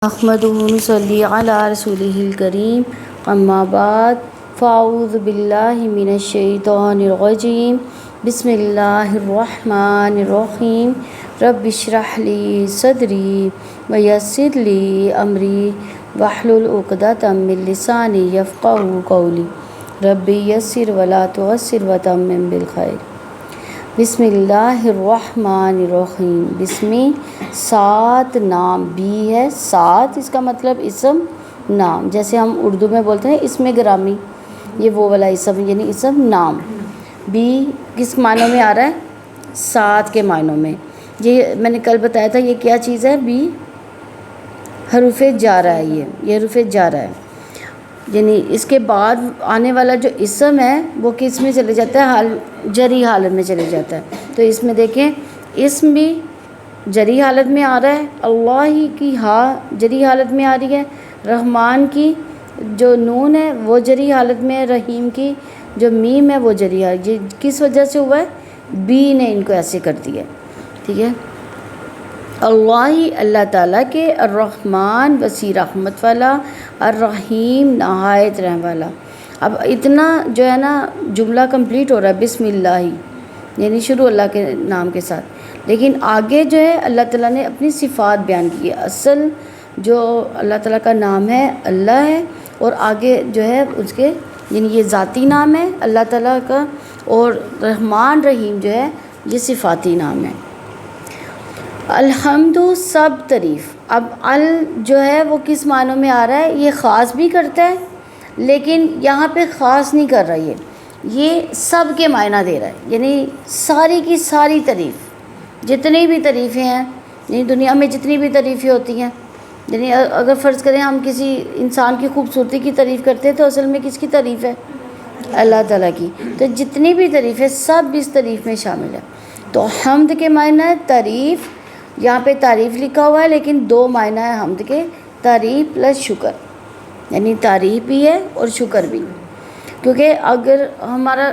احمدہ صلی علی رسولہ الکریم اما بعد فاعوذ باللہ من الشیطان الرجیم بسم اللہ الرحمن الرحیم رب اشرح لی صدری ویسر لی امری واحلل عقدۃ من لسانی یفقہوا قولی رب یسر ولا تعسر وتمم بالخیر۔ بسم اللہ الرحمن الرحیم۔ بسمی 7 نام، بی ہے 7، اس کا مطلب اسم نام، جیسے ہم اردو میں بولتے ہیں اسم گرامی، یہ وہ والا اسم یعنی اسم نام۔ بی کس معنوں میں آ رہا ہے؟ 7 کے معنوں میں۔ یہ میں نے کل بتایا تھا یہ کیا چیز ہے؟ بی حروف جارہ ہے، یہ حروف جارہ ہے، یعنی اس کے بعد آنے والا جو اسم ہے وہ کس میں چلے جاتا ہے؟ جری حالت میں چلے جاتا ہے۔ تو اس میں دیکھیں اسم بھی جری حالت میں آ رہا ہے، اللہ کی ہا جری حالت میں آ رہی ہے، رحمان کی جو نون ہے وہ جری حالت میں ہے، رحیم کی جو میم ہے وہ جری حالت۔ یہ کس وجہ سے ہوا ہے؟ بی نے ان کو ایسے کر دیا، ٹھیک ہے۔ اللہ تعالیٰ کے، الرحمن وسیع رحمت والا، الرحیم نہایت رحم والا۔ اب اتنا جو ہے نا جملہ کمپلیٹ ہو رہا ہے بسم اللہ، یعنی شروع اللہ کے نام کے ساتھ، لیکن آگے جو ہے اللہ تعالیٰ نے اپنی صفات بیان کی ہے۔ اصل جو اللہ تعالیٰ کا نام ہے اللہ ہے، اور آگے جو ہے اس کے یعنی یہ ذاتی نام ہے اللہ تعالیٰ کا، اور رحمان رحیم جو ہے یہ صفاتی نام ہے۔ الحمد سب تعریف۔ اب ال جو ہے وہ کس معنوں میں آ رہا ہے؟ یہ خاص بھی کرتا ہے لیکن یہاں پہ خاص نہیں کر رہا، یہ سب کے معنی دے رہا ہے، یعنی ساری کی ساری تعریف، جتنی بھی تعریفیں ہیں، یعنی دنیا میں جتنی بھی تعریفیں ہوتی ہیں، یعنی اگر فرض کریں ہم کسی انسان کی خوبصورتی کی تعریف کرتے ہیں تو اصل میں کس کی تعریف ہے؟ اللہ تعالیٰ کی۔ تو جتنی بھی تعریفیں سب اس تعریف میں شامل ہے۔ تو حمد کے معنی ہے تعریف، یہاں پہ تعریف لکھا ہوا ہے لیکن 2 معنی ہے حمد کے، تعریف پلس شکر، یعنی تعریف بھی ہے اور شکر بھی۔ کیونکہ اگر ہمارا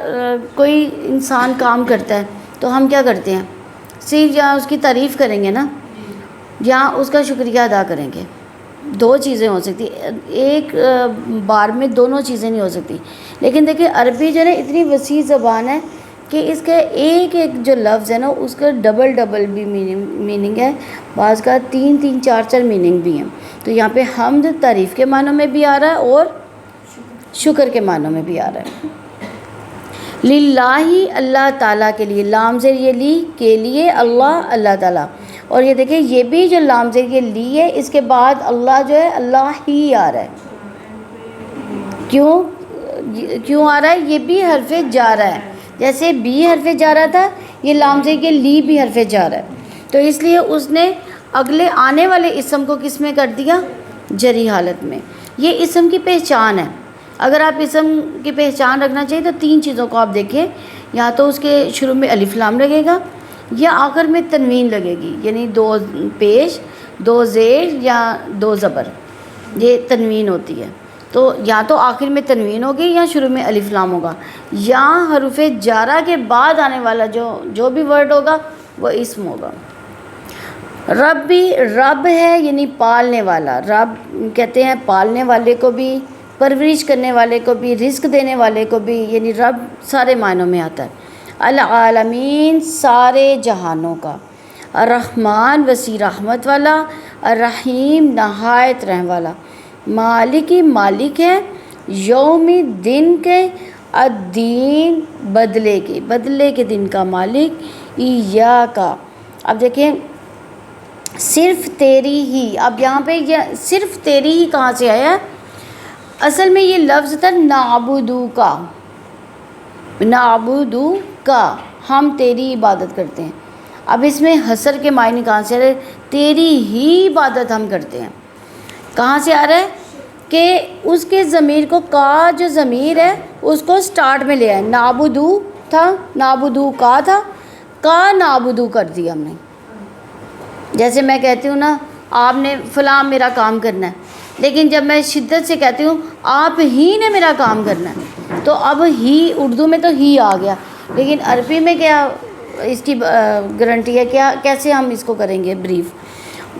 کوئی انسان کام کرتا ہے تو ہم کیا کرتے ہیں؟ صرف یہاں اس کی تعریف کریں گے نا، یہاں اس کا شکریہ ادا کریں گے۔ 2 چیزیں ہو سکتی، ایک بار میں دونوں چیزیں نہیں ہو سکتی۔ لیکن دیکھیں عربی جو ہے نا اتنی وسیع زبان ہے کہ اس کا ایک جو لفظ ہے نا اس کا ڈبل بھی میننگ ہے، بعض کا 3 4 میننگ بھی ہیں۔ تو یہاں پہ حمد تعریف کے معنوں میں بھی آ رہا ہے اور شکر کے معنوں میں بھی آ رہا ہے۔ للہ اللہ تعالیٰ کے لیے، لام زیر یہ لی کے لیے، اللہ تعالیٰ، اور یہ دیکھیں یہ بھی جو لام زیر یہ لی ہے اس کے بعد اللہ جو ہے اللہ ہی آ رہا ہے۔ کیوں آ رہا ہے؟ یہ بھی حرف جارہ ہے، جیسے بی حرف جارہ تھا یہ لام زیر کے لی بھی حرف جارہ ہے، تو اس لیے اس نے اگلے آنے والے اسم کو کس میں کر دیا؟ جری حالت میں۔ یہ اسم کی پہچان ہے۔ اگر آپ اسم کی پہچان رکھنا چاہیے تو 3 چیزوں کو آپ دیکھیں، یا تو اس کے شروع میں الف لام لگے گا یا آخر میں تنوین لگے گی، یعنی 2 پیش 2 زیر یا 2 زبر، یہ تنوین ہوتی ہے۔ تو یا تو آخر میں تنوین ہوگی یا شروع میں الف لام ہوگا، یا حروف جارہ کے بعد آنے والا جو بھی ورڈ ہوگا وہ اسم ہوگا۔ رب بھی رب ہے یعنی پالنے والا، رب کہتے ہیں پالنے والے کو بھی، پرورش کرنے والے کو بھی، رزق دینے والے کو بھی، یعنی رب سارے معنوں میں آتا ہے۔ العالمین سارے جہانوں کا، الرحمن وسیع رحمت والا، الرحیم نہایت رحم والا، مالکی مالک ہے، یوم دن کے، الدین بدلے کے دن کا مالک، ایاکا۔ اب دیکھیں صرف تیری ہی، اب یہاں پہ یہ صرف تیری ہی کہاں سے آیا ہے؟ اصل میں یہ لفظ تھا نعبدو کا، ہم تیری عبادت کرتے ہیں۔ اب اس میں حصر کے معنی کہاں سے آ رہے؟ تیری ہی عبادت ہم کرتے ہیں، کہاں سے آ رہا ہے؟ کہ اس کے ضمیر کو، کا جو ضمیر ہے اس کو سٹارٹ میں لے آئے، نعبدو تھا، نعبدو کا تھا، کا نعبدو کر دیا ہم نے۔ جیسے میں کہتی ہوں نا آپ نے فلاں میرا کام کرنا ہے، لیکن جب میں شدت سے کہتی ہوں آپ ہی نے میرا کام کرنا ہے، تو اب ہی اردو میں تو ہی آ گیا، لیکن عربی میں کیا اس کی گارنٹی ہے؟ کیسے ہم اس کو کریں گے بریف؟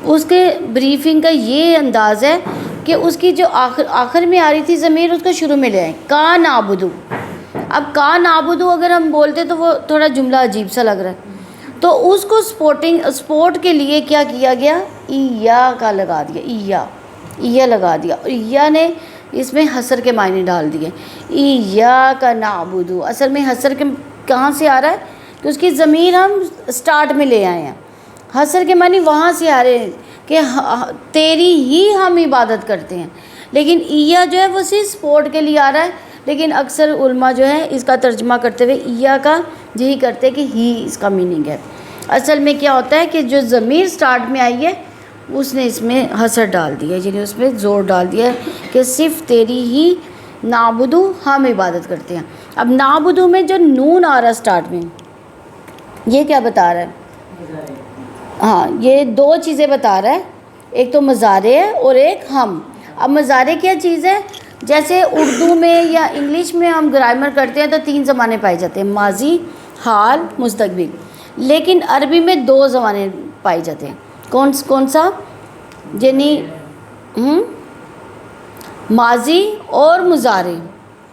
اس کے بریفنگ کا یہ انداز ہے کہ اس کی جو آخر میں آ رہی تھی ضمیر اس کو شروع میں لے آئیں، کا نعبدو. اب کا نعبدو اگر ہم بولتے تو وہ تھوڑا جملہ عجیب سا لگ رہا ہے، تو اس کو سپورٹ کے لیے کیا کیا گیا، ایا کا لگا دیا، ایا لگا دیا، اور ایا نے اس میں حصر کے معنی ڈال دیے. ایا کا نعبدو اصل میں حصر کے کہاں سے آ رہا ہے کہ اس کی ضمیر ہم سٹارٹ میں لے آئے ہیں. حصر کے معنی وہاں سے آ رہے ہیں کہ تیری ہی ہم عبادت کرتے ہیں، لیکن ایا جو ہے وہ صرف سپورٹ کے لیے آ رہا ہے. لیکن اکثر علماء جو ہے اس کا ترجمہ کرتے ہوئے ایا کا یہی کرتے کہ ہی اس کا میننگ ہے. اصل میں کیا ہوتا ہے کہ جو ضمیر سٹارٹ میں آئی ہے اس نے اس میں حصر ڈال دیا، یعنی اس میں زور ڈال دیا کہ صرف تیری ہی نعبدو ہم عبادت کرتے ہیں. اب نعبدو میں جو نون آ رہا ہے سٹارٹ میں، یہ کیا بتا رہا ہے؟ ہاں، یہ دو چیزیں بتا رہا ہے، ایک تو مضارع ہے اور ایک ہم. اب مضارع کیا چیز ہے؟ جیسے اردو میں یا انگلش میں ہم گرامر کرتے ہیں تو 3 زمانے پائے جاتے ہیں، ماضی، حال، مستقبل. لیکن عربی میں 2 زمانے پائے جاتے ہیں. کون سا؟ یعنی ماضی اور مضارع.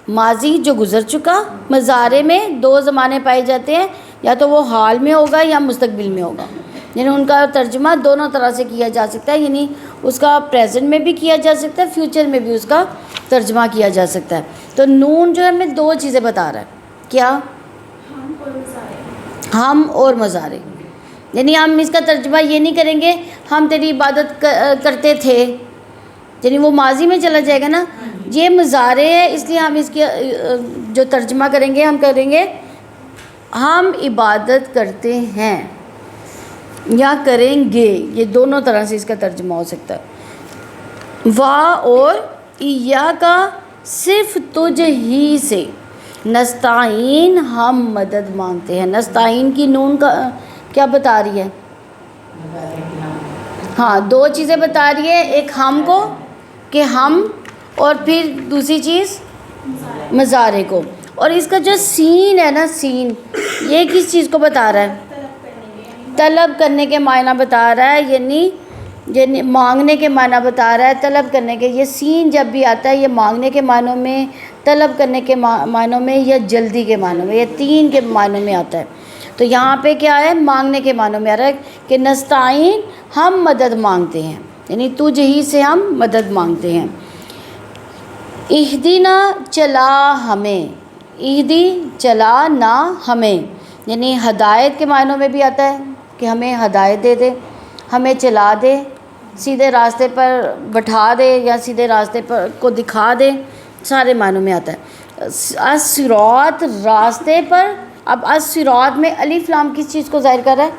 ماضی جو گزر چکا، مضارع میں 2 زمانے پائے جاتے ہیں، یا تو وہ حال میں ہوگا یا مستقبل میں ہوگا. یعنی ان کا ترجمہ دونوں طرح سے کیا جا سکتا ہے، یعنی اس کا پریزنٹ میں بھی کیا جا سکتا ہے، فیوچر میں بھی اس کا ترجمہ کیا جا سکتا ہے. تو نون جو ہے ہمیں 2 چیزیں بتا رہا ہے. کیا؟ ہم اور مضارع. یعنی ہم اس کا ترجمہ یہ نہیں کریں گے ہم تیری عبادت کرتے تھے، یعنی وہ ماضی میں چلا جائے گا نا. یہ مضارع ہے، اس لیے ہم اس کی جو ترجمہ کریں گے ہم کریں گے ہم عبادت کرتے ہیں یا کریں گے. یہ دونوں طرح سے اس کا ترجمہ ہو سکتا ہے. وا اور ایا کا صرف تجھ ہی سے نستعین ہم مدد مانگتے ہیں. نستعین کی نون کا کیا بتا رہی ہے؟ ہاں، 2 چیزیں بتا رہی ہے، ایک ہم کو کہ ہم، اور پھر دوسری چیز مضارع کو. اور اس کا جو سین ہے نا، سین، یہ کس چیز کو بتا رہا ہے؟ طلب کرنے کے معنی بتا رہا ہے، یعنی مانگنے کے معنی بتا رہا ہے، طلب کرنے کے. یہ سین جب بھی آتا ہے یہ مانگنے کے معنوں میں، طلب کرنے کے معنوں میں، یا جلدی کے معنوں میں، یہ 3 کے معنوں میں آتا ہے. تو یہاں پہ کیا ہے؟ مانگنے کے معنوں میں آ رہا ہے کہ نستعین ہم مدد مانگتے ہیں، یعنی تجھ ہی سے ہم مدد مانگتے ہیں. اہدنا چلا ہمیں، اہدی چلا نہ ہمیں، یعنی ہدایت کے معنوں میں بھی آتا ہے کہ ہمیں ہدایت دے دے، ہمیں چلا دے، سیدھے راستے پر بٹھا دے یا سیدھے راستے پر کو دکھا دے، سارے معنوں میں آتا ہے. الصراط راستے پر. اب الصراط میں الف لام کس چیز کو ظاہر کر رہا ہے؟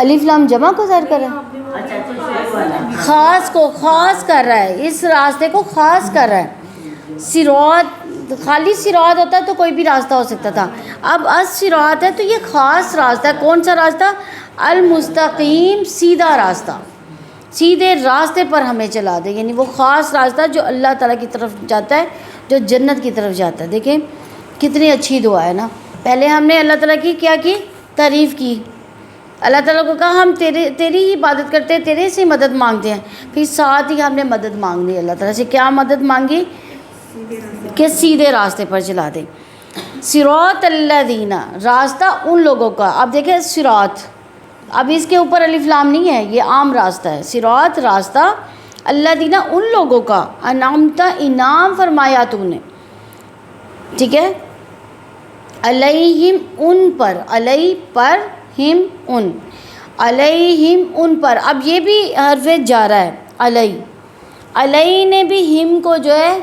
الف لام جمع کو ظاہر کر رہا ہے، خاص کو خاص کر رہا ہے، اس راستے کو خاص کر رہا ہے. صراط، خالی صراط ہوتا ہے تو کوئی بھی راستہ ہو سکتا تھا. اب الصراط ہے تو یہ خاص راستہ ہے. کون سا راستہ؟ المستقیم، سیدھا راستہ. سیدھے راستے پر ہمیں چلا دے، یعنی وہ خاص راستہ جو اللہ تعالیٰ کی طرف جاتا ہے، جو جنت کی طرف جاتا ہے. دیکھیں کتنی اچھی دعا ہے نا. پہلے ہم نے اللہ تعالیٰ کی کیا کی؟ تعریف کی. اللہ تعالیٰ کو کہا ہم تیری ہی عبادت کرتے ہیں، تیرے سے مدد مانگتے ہیں. پھر ساتھ ہی ہم نے مدد مانگ لی اللہ تعالیٰ سے. کیا مدد مانگی؟ کہ سیدھے راستے پر چلا دے. صراط الذین، راستہ ان لوگوں کا. اب دیکھیں صراط، اب اس کے اوپر الف لام نہیں ہے، یہ عام راستہ ہے. صراط راستہ، الذین ان لوگوں کا، انعمت انعام فرمایا تو نے، ٹھیک ہے، علیہم ان پر، علیہ پر، ہم ان، علیہم ان پر. اب یہ بھی حرف جارہ ہے، علیہ. علیہ نے بھی ہم کو جو ہے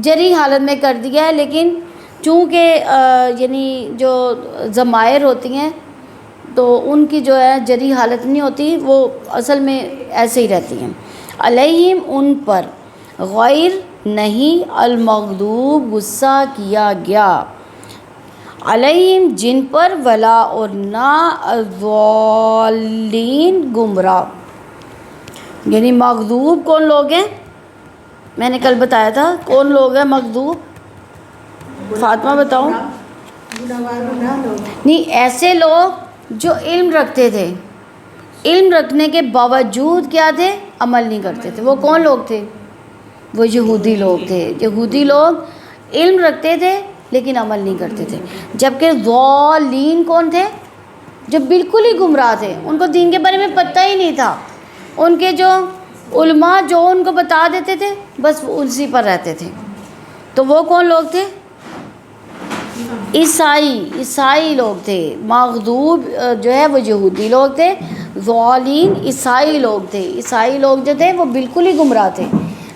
جری حالت میں کر دیا ہے، لیکن چونکہ یعنی جو ضمائر ہوتی ہیں تو ان کی جو ہے جری حالت نہیں ہوتی، وہ اصل میں ایسے ہی رہتی ہیں. علیہم ان پر، غیر نہیں، المغضوب غصہ کیا گیا، علیہم جن پر، ولا اور نہ، الضالین گمراہ. یعنی مغضوب کون لوگ ہیں؟ میں نے کل بتایا تھا کون لوگ ہیں مغضوب. فاطمہ بتاؤ. نہیں، ایسے لوگ جو علم رکھتے تھے، علم رکھنے کے باوجود کیا تھے؟ عمل نہیں کرتے تھے. وہ کون لوگ تھے؟ وہ یہودی لوگ تھے. یہودی لوگ علم رکھتے تھے لیکن عمل نہیں کرتے تھے. جبکہ ضالین کون تھے؟ جو بالکل ہی گمراہ تھے، ان کو دین کے بارے میں پتہ ہی نہیں تھا. ان کے جو علماء جو ان کو بتا دیتے تھے بس وہ اسی پر رہتے تھے. تو وہ کون لوگ تھے؟ عیسائی لوگ تھے. مغضوب جو ہے وہ یہودی لوگ تھے، ضالین عیسائی لوگ تھے. عیسائی لوگ جو تھے وہ بالکل ہی گمراہ تھے،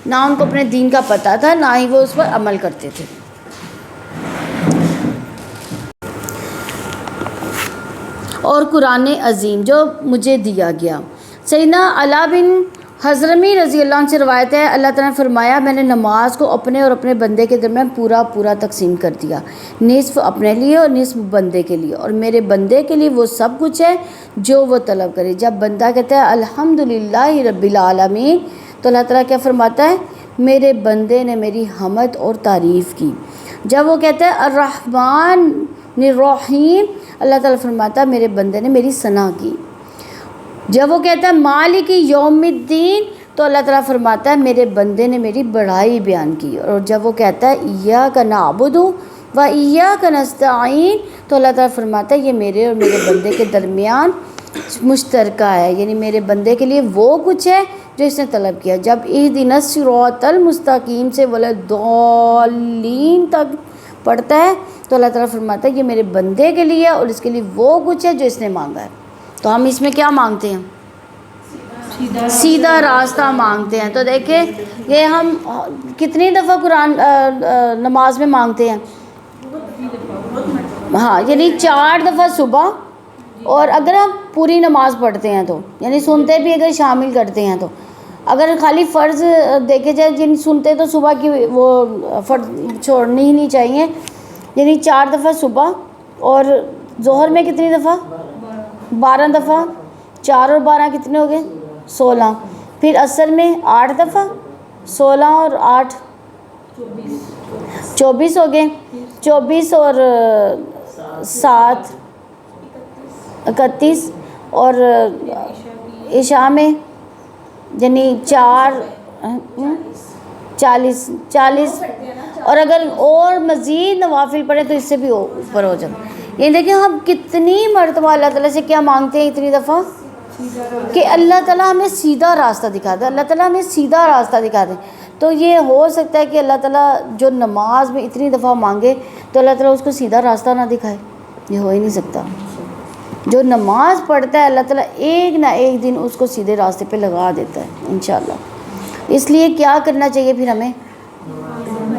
نہ ان کو اپنے دین کا پتہ تھا، نہ ہی وہ اس پر عمل کرتے تھے. اور قرآن عظیم جو مجھے دیا گیا. سیدنا علا بن حضرمی رضی اللہ عنہ سے روایت ہے، اللہ تعالیٰ نے فرمایا میں نے نماز کو اپنے اور اپنے بندے کے درمیان پورا تقسیم کر دیا، نصف اپنے لیے اور نصف بندے کے لیے، اور میرے بندے کے لیے وہ سب کچھ ہے جو وہ طلب کرے. جب بندہ کہتا ہے الحمدللہ رب العالمین تو اللہ تعالیٰ کیا فرماتا ہے؟ میرے بندے نے میری حمد اور تعریف کی. جب وہ کہتا ہے الرحمن الرحیم اللہ تعالیٰ فرماتا ہے میرے بندے نے میری ثنا کی. جب وہ کہتا ہے مالک یوم الدین تو اللہ تعالیٰ فرماتا ہے میرے بندے نے میری بڑائی بیان کی. اور جب وہ کہتا ہے ایاک نعبد و ایاک نستعین تو اللہ تعالیٰ فرماتا ہے یہ میرے اور میرے بندے کے درمیان مشترکہ ہے، یعنی میرے بندے کے لیے وہ کچھ ہے جو اس نے طلب کیا. جب اہدنا الصراط المستقیم سے ولضالین تک پڑھتا ہے تو اللہ تعالیٰ فرماتا ہے یہ میرے بندے کے لیے اور اس کے لیے وہ کچھ ہے جو اس نے مانگا ہے. تو ہم اس میں کیا مانگتے ہیں؟ سیدھا راستہ مانگتے ہیں. تو دیکھیں یہ ہم کتنی دفعہ قرآن نماز میں مانگتے ہیں؟ ہاں، یعنی 4 دفعہ صبح، اور اگر ہم پوری نماز پڑھتے ہیں تو یعنی سنتے بھی اگر شامل کرتے ہیں تو اگر خالی فرض دیکھے جائے جن سنتے تو صبح کی وہ فرض چھوڑنی ہی نہیں چاہیے. یعنی 4 دفعہ صبح، اور ظہر میں کتنی دفعہ؟ 12 دفعہ. 4 اور 12 کتنے ہو گئے؟ 16. پھر عصر میں 8 دفعہ، 16 اور 8 24 ہو گئے. 24 اور 7 31. اور عشاء میں یعنی 4 40. اور اگر اور مزید نوافل پڑھے تو اس سے بھی اوپر ہو جائے. یہ دیکھیں ہم کتنی مرتبہ اللہ تعالیٰ سے کیا مانگتے ہیں اتنی دفعہ کہ اللہ تعالیٰ ہمیں سیدھا راستہ دکھا دے، اللہ تعالیٰ ہمیں سیدھا راستہ دکھا دے. تو یہ ہو سکتا ہے کہ اللہ تعالیٰ جو نماز میں اتنی دفعہ مانگے تو اللہ تعالیٰ اس کو سیدھا راستہ نہ دکھائے؟ یہ ہو ہی نہیں سکتا. جو نماز پڑھتا ہے اللہ تعالیٰ ایک نہ ایک دن اس کو سیدھے راستے پہ لگا دیتا ہے انشاءاللہ. اس لیے کیا کرنا چاہیے پھر ہمیں؟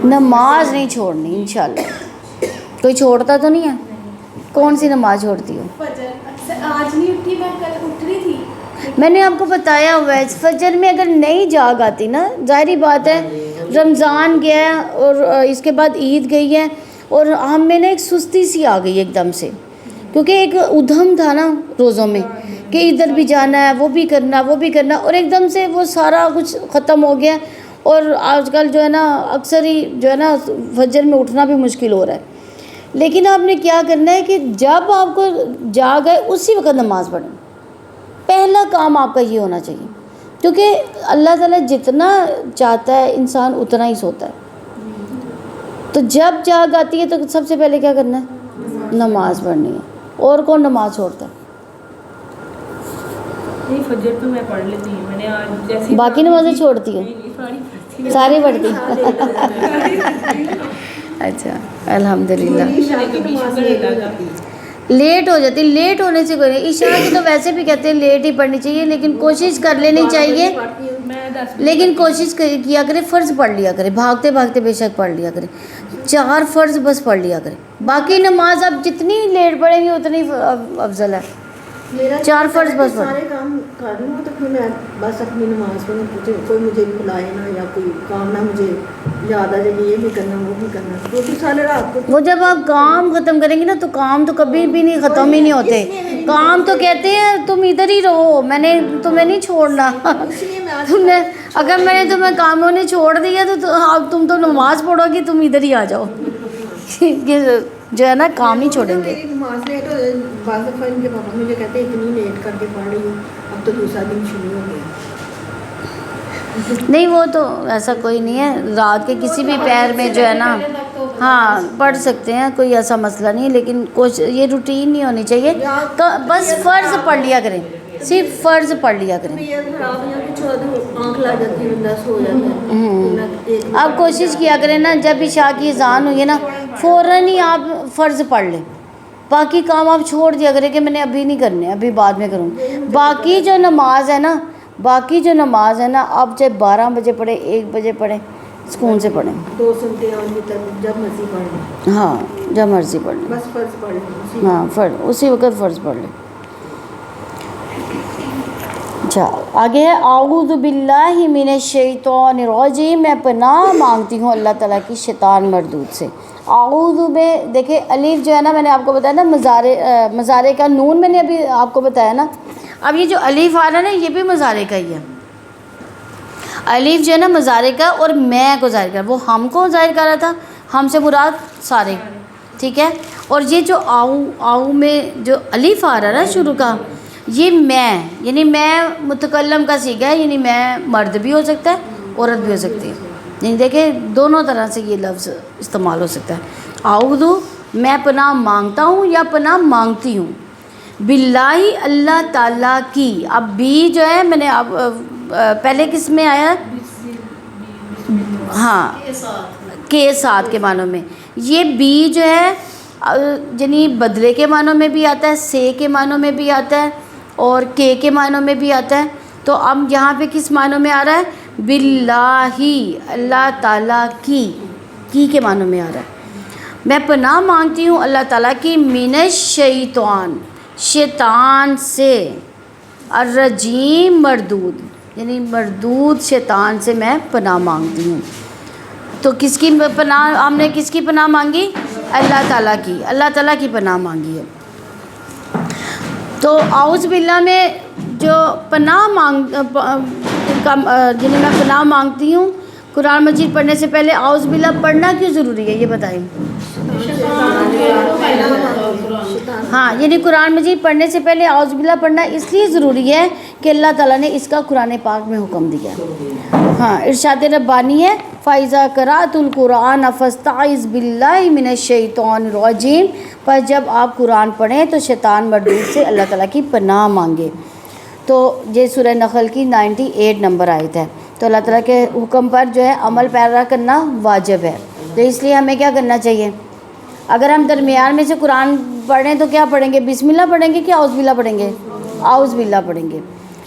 نماز نہیں چھوڑنی انشاءاللہ. کوئی چھوڑتا تو نہیں ہے؟ کون سی نماز چھوڑتی ہو؟ آج نہیں اٹھی، میں کل اٹھ رہی تھی. میں نے آپ کو بتایا ہوا ہے فجر میں اگر نہیں جاگ آتی نا، ظاہری بات ہے رمضان گیا ہے اور اس کے بعد عید گئی ہے اور ہم میں نا ایک سستی سی آ گئی ایک دم سے، کیونکہ ایک ادھم تھا نا روزوں میں کہ ادھر بھی جانا ہے، وہ بھی کرنا وہ بھی کرنا، اور ایک دم سے وہ سارا کچھ ختم ہو گیا. اور آج کل جو ہے نا اکثر ہی جو ہے نا فجر میں اٹھنا بھی مشکل ہو رہا ہے. لیکن آپ نے کیا کرنا ہے کہ جب آپ کو جاگ آئے اسی وقت نماز پڑھیں. پہلا کام آپ کا یہ ہونا چاہیے، کیونکہ اللہ تعالیٰ جتنا چاہتا ہے انسان اتنا ہی سوتا ہے. تو جب جاگ آتی ہے تو سب سے پہلے کیا کرنا ہے؟ نماز پڑھنی ہے. اور کون نماز چھوڑتا ہے؟ نہیں، فجر تو میں پڑھ لیتی ہوں. میں نے آج جیسے باقی نمازیں چھوڑتی ہوں؟ ساری پڑھتی. اچھا الحمدللہ. لیٹ ہو جاتی، لیٹ ہونے سے کوئی نہیں. عشاء کی تو ویسے بھی کہتے ہیں لیٹ ہی پڑھنی چاہیے، لیکن کوشش کر لینی چاہیے. لیکن کوشش کیا کرے فرض پڑھ لیا کرے، بھاگتے بھاگتے بے شک پڑھ لیا کرے. 4 فرض بس پڑھ لیا کرے. باقی نماز اب جتنی لیٹ پڑھیں گی اتنی افضل ہے. 4 فرض بس پڑھ. سارے کام کر لوں تو پھر میں بس اپنی نماز پڑھوں، کوئی مجھے بلائے نہ یا کوئی کام نہ مجھے یاد آ جائے یہ بھی کرنا وہ بھی کرنا، کیونکہ سارے رات کو وہ جب آپ کام ختم کریں گے نا تو کام تو کبھی بھی نہیں ختم ہی نہیں ہوتے. کام تو کہتے ہیں تم ادھر ہی رہو، میں نے تمہیں نہیں چھوڑنا. تم نے اگر میں نے تمہیں کاموں نے چھوڑ دیا تو تم تو نماز پڑھو گی، تم ادھر ہی آ جاؤ. جو ہے نا کام نہیں چھوڑیں گے. میری نماز لیٹ ہو جائے، بعض دفعہ ان کے پاپا مجھے کہتے ہیں اتنی لیٹ کر کے پڑھ رہی ہوں، اب تو دوسرا دن شروع ہو گیا. نہیں وہ تو ایسا کوئی نہیں ہے، رات کے کسی بھی پہر میں جو ہے نا ہاں پڑھ سکتے ہیں، کوئی ایسا مسئلہ نہیں ہے، لیکن کچھ یہ روٹین نہیں ہونی چاہیے. تو بس فرض پڑھ لیا کریں، صرف فرض پڑھ لیا کریں. طبیعت خراب یا کچھ اور آنکھ لگ جاتی ہے، بندہ سو جاتا ہے. آپ کوشش کیا کریں نا، جب عشاء کی اذان ہوئی ہے نا فوراً ہی آپ فرض پڑھ لیں. باقی کام آپ چھوڑ دیا کریں کہ میں نے ابھی نہیں کرنے، ابھی بعد میں کروں. باقی جو نماز ہے نا آپ چاہے 12 بجے پڑھیں، 1 بجے پڑھیں، سکون سے پڑھیں. 2 سنتے اور جب مرضی پڑھ لیں. ہاں جب مرضی پڑھ لیں، بس فرض پڑھ لیں. ہاں اسی وقت فرض پڑھ لیں. اچھا آگے ہے اعوذ باللہ من الشیطان الرجیم، میں پناہ مانگتی ہوں اللہ تعالیٰ کی شیطان مردود سے. اعوذ میں دیکھیں الف جو ہے نا، میں نے آپ کو بتایا نا مضارع کا نون میں نے ابھی آپ کو بتایا نا. اب یہ جو الف آ رہا ہے نا یہ بھی مضارع کا ہی ہے. الف جو ہے نا مضارع کا، اور میں کو ظاہر کر، وہ ہم کو ظاہر کر رہا تھا، ہم سے مراد سارے، ٹھیک ہے. اور یہ جو آؤ میں جو الف آ رہا ہے نا شروع کا، یہ میں یعنی میں متکلم کا صیغہ ہے، یعنی میں مرد بھی ہو سکتا ہے عورت بھی ہو سکتی ہے. یعنی دیکھیں دونوں طرح سے یہ لفظ استعمال ہو سکتا ہے. اعوذ میں پناہ مانگتا ہوں یا پناہ مانگتی ہوں، باللہ اللہ تعالیٰ کی. اب بھی جو ہے میں نے اب پہلے کس میں آیا، ہاں کے ساتھ کے معنوں میں. یہ بی جو ہے یعنی بدلے کے معنوں میں بھی آتا ہے، سے کے معنوں میں بھی آتا ہے، اور کے معنوں میں بھی آتا ہے. تو اب یہاں پہ کس معنوں میں آ رہا ہے، باللہ اللہ تعالیٰ کی کے معنوں میں آ رہا ہے. میں پناہ مانگتی ہوں اللہ تعالیٰ کی من الشیطان شیطان سے، الرجیم مردود یعنی مردود شیطان سے میں پناہ مانگتی ہوں. تو کس کی پناہ، ہم نے کس کی پناہ مانگی، اللہ تعالیٰ کی، اللہ تعالیٰ کی پناہ مانگی ہے. تو اعوذ باللہ میں جو پناہ یعنی میں پناہ مانگتی ہوں، قرآن مجید پڑھنے سے پہلے اعوذ باللہ پڑھنا کیوں ضروری ہے یہ بتائیں. ہاں یعنی قرآن مجید پڑھنے سے پہلے اعوذ باللہ پڑھنا اس لیے ضروری ہے کہ اللہ تعالیٰ نے اس کا قرآن پاک میں حکم دیا. ہاں ارشاد ربانی ہے فَإِذَا قَرَأْتُ الْقُرْآنَ فَاسْتَعِذْ بِاللَّهِ مِنَ الشَّيْطَانِ الرَّجِيمِ. پر جب آپ قرآن پڑھیں تو شیطان مردود سے اللہ تعالیٰ کی پناہ مانگے. تو یہ سورہ نحل کی 98 نمبر آیت ہے. تو اللہ تعالیٰ کے حکم پر جو ہے عمل پیرا کرنا واجب ہے. تو اس لیے ہمیں کیا کرنا چاہیے، اگر ہم درمیان میں سے قرآن پڑھیں تو کیا پڑھیں گے، بسم اللہ پڑھیں گے کہ اعوذ باللہ پڑھیں گے، اعوذ باللہ پڑھیں گے.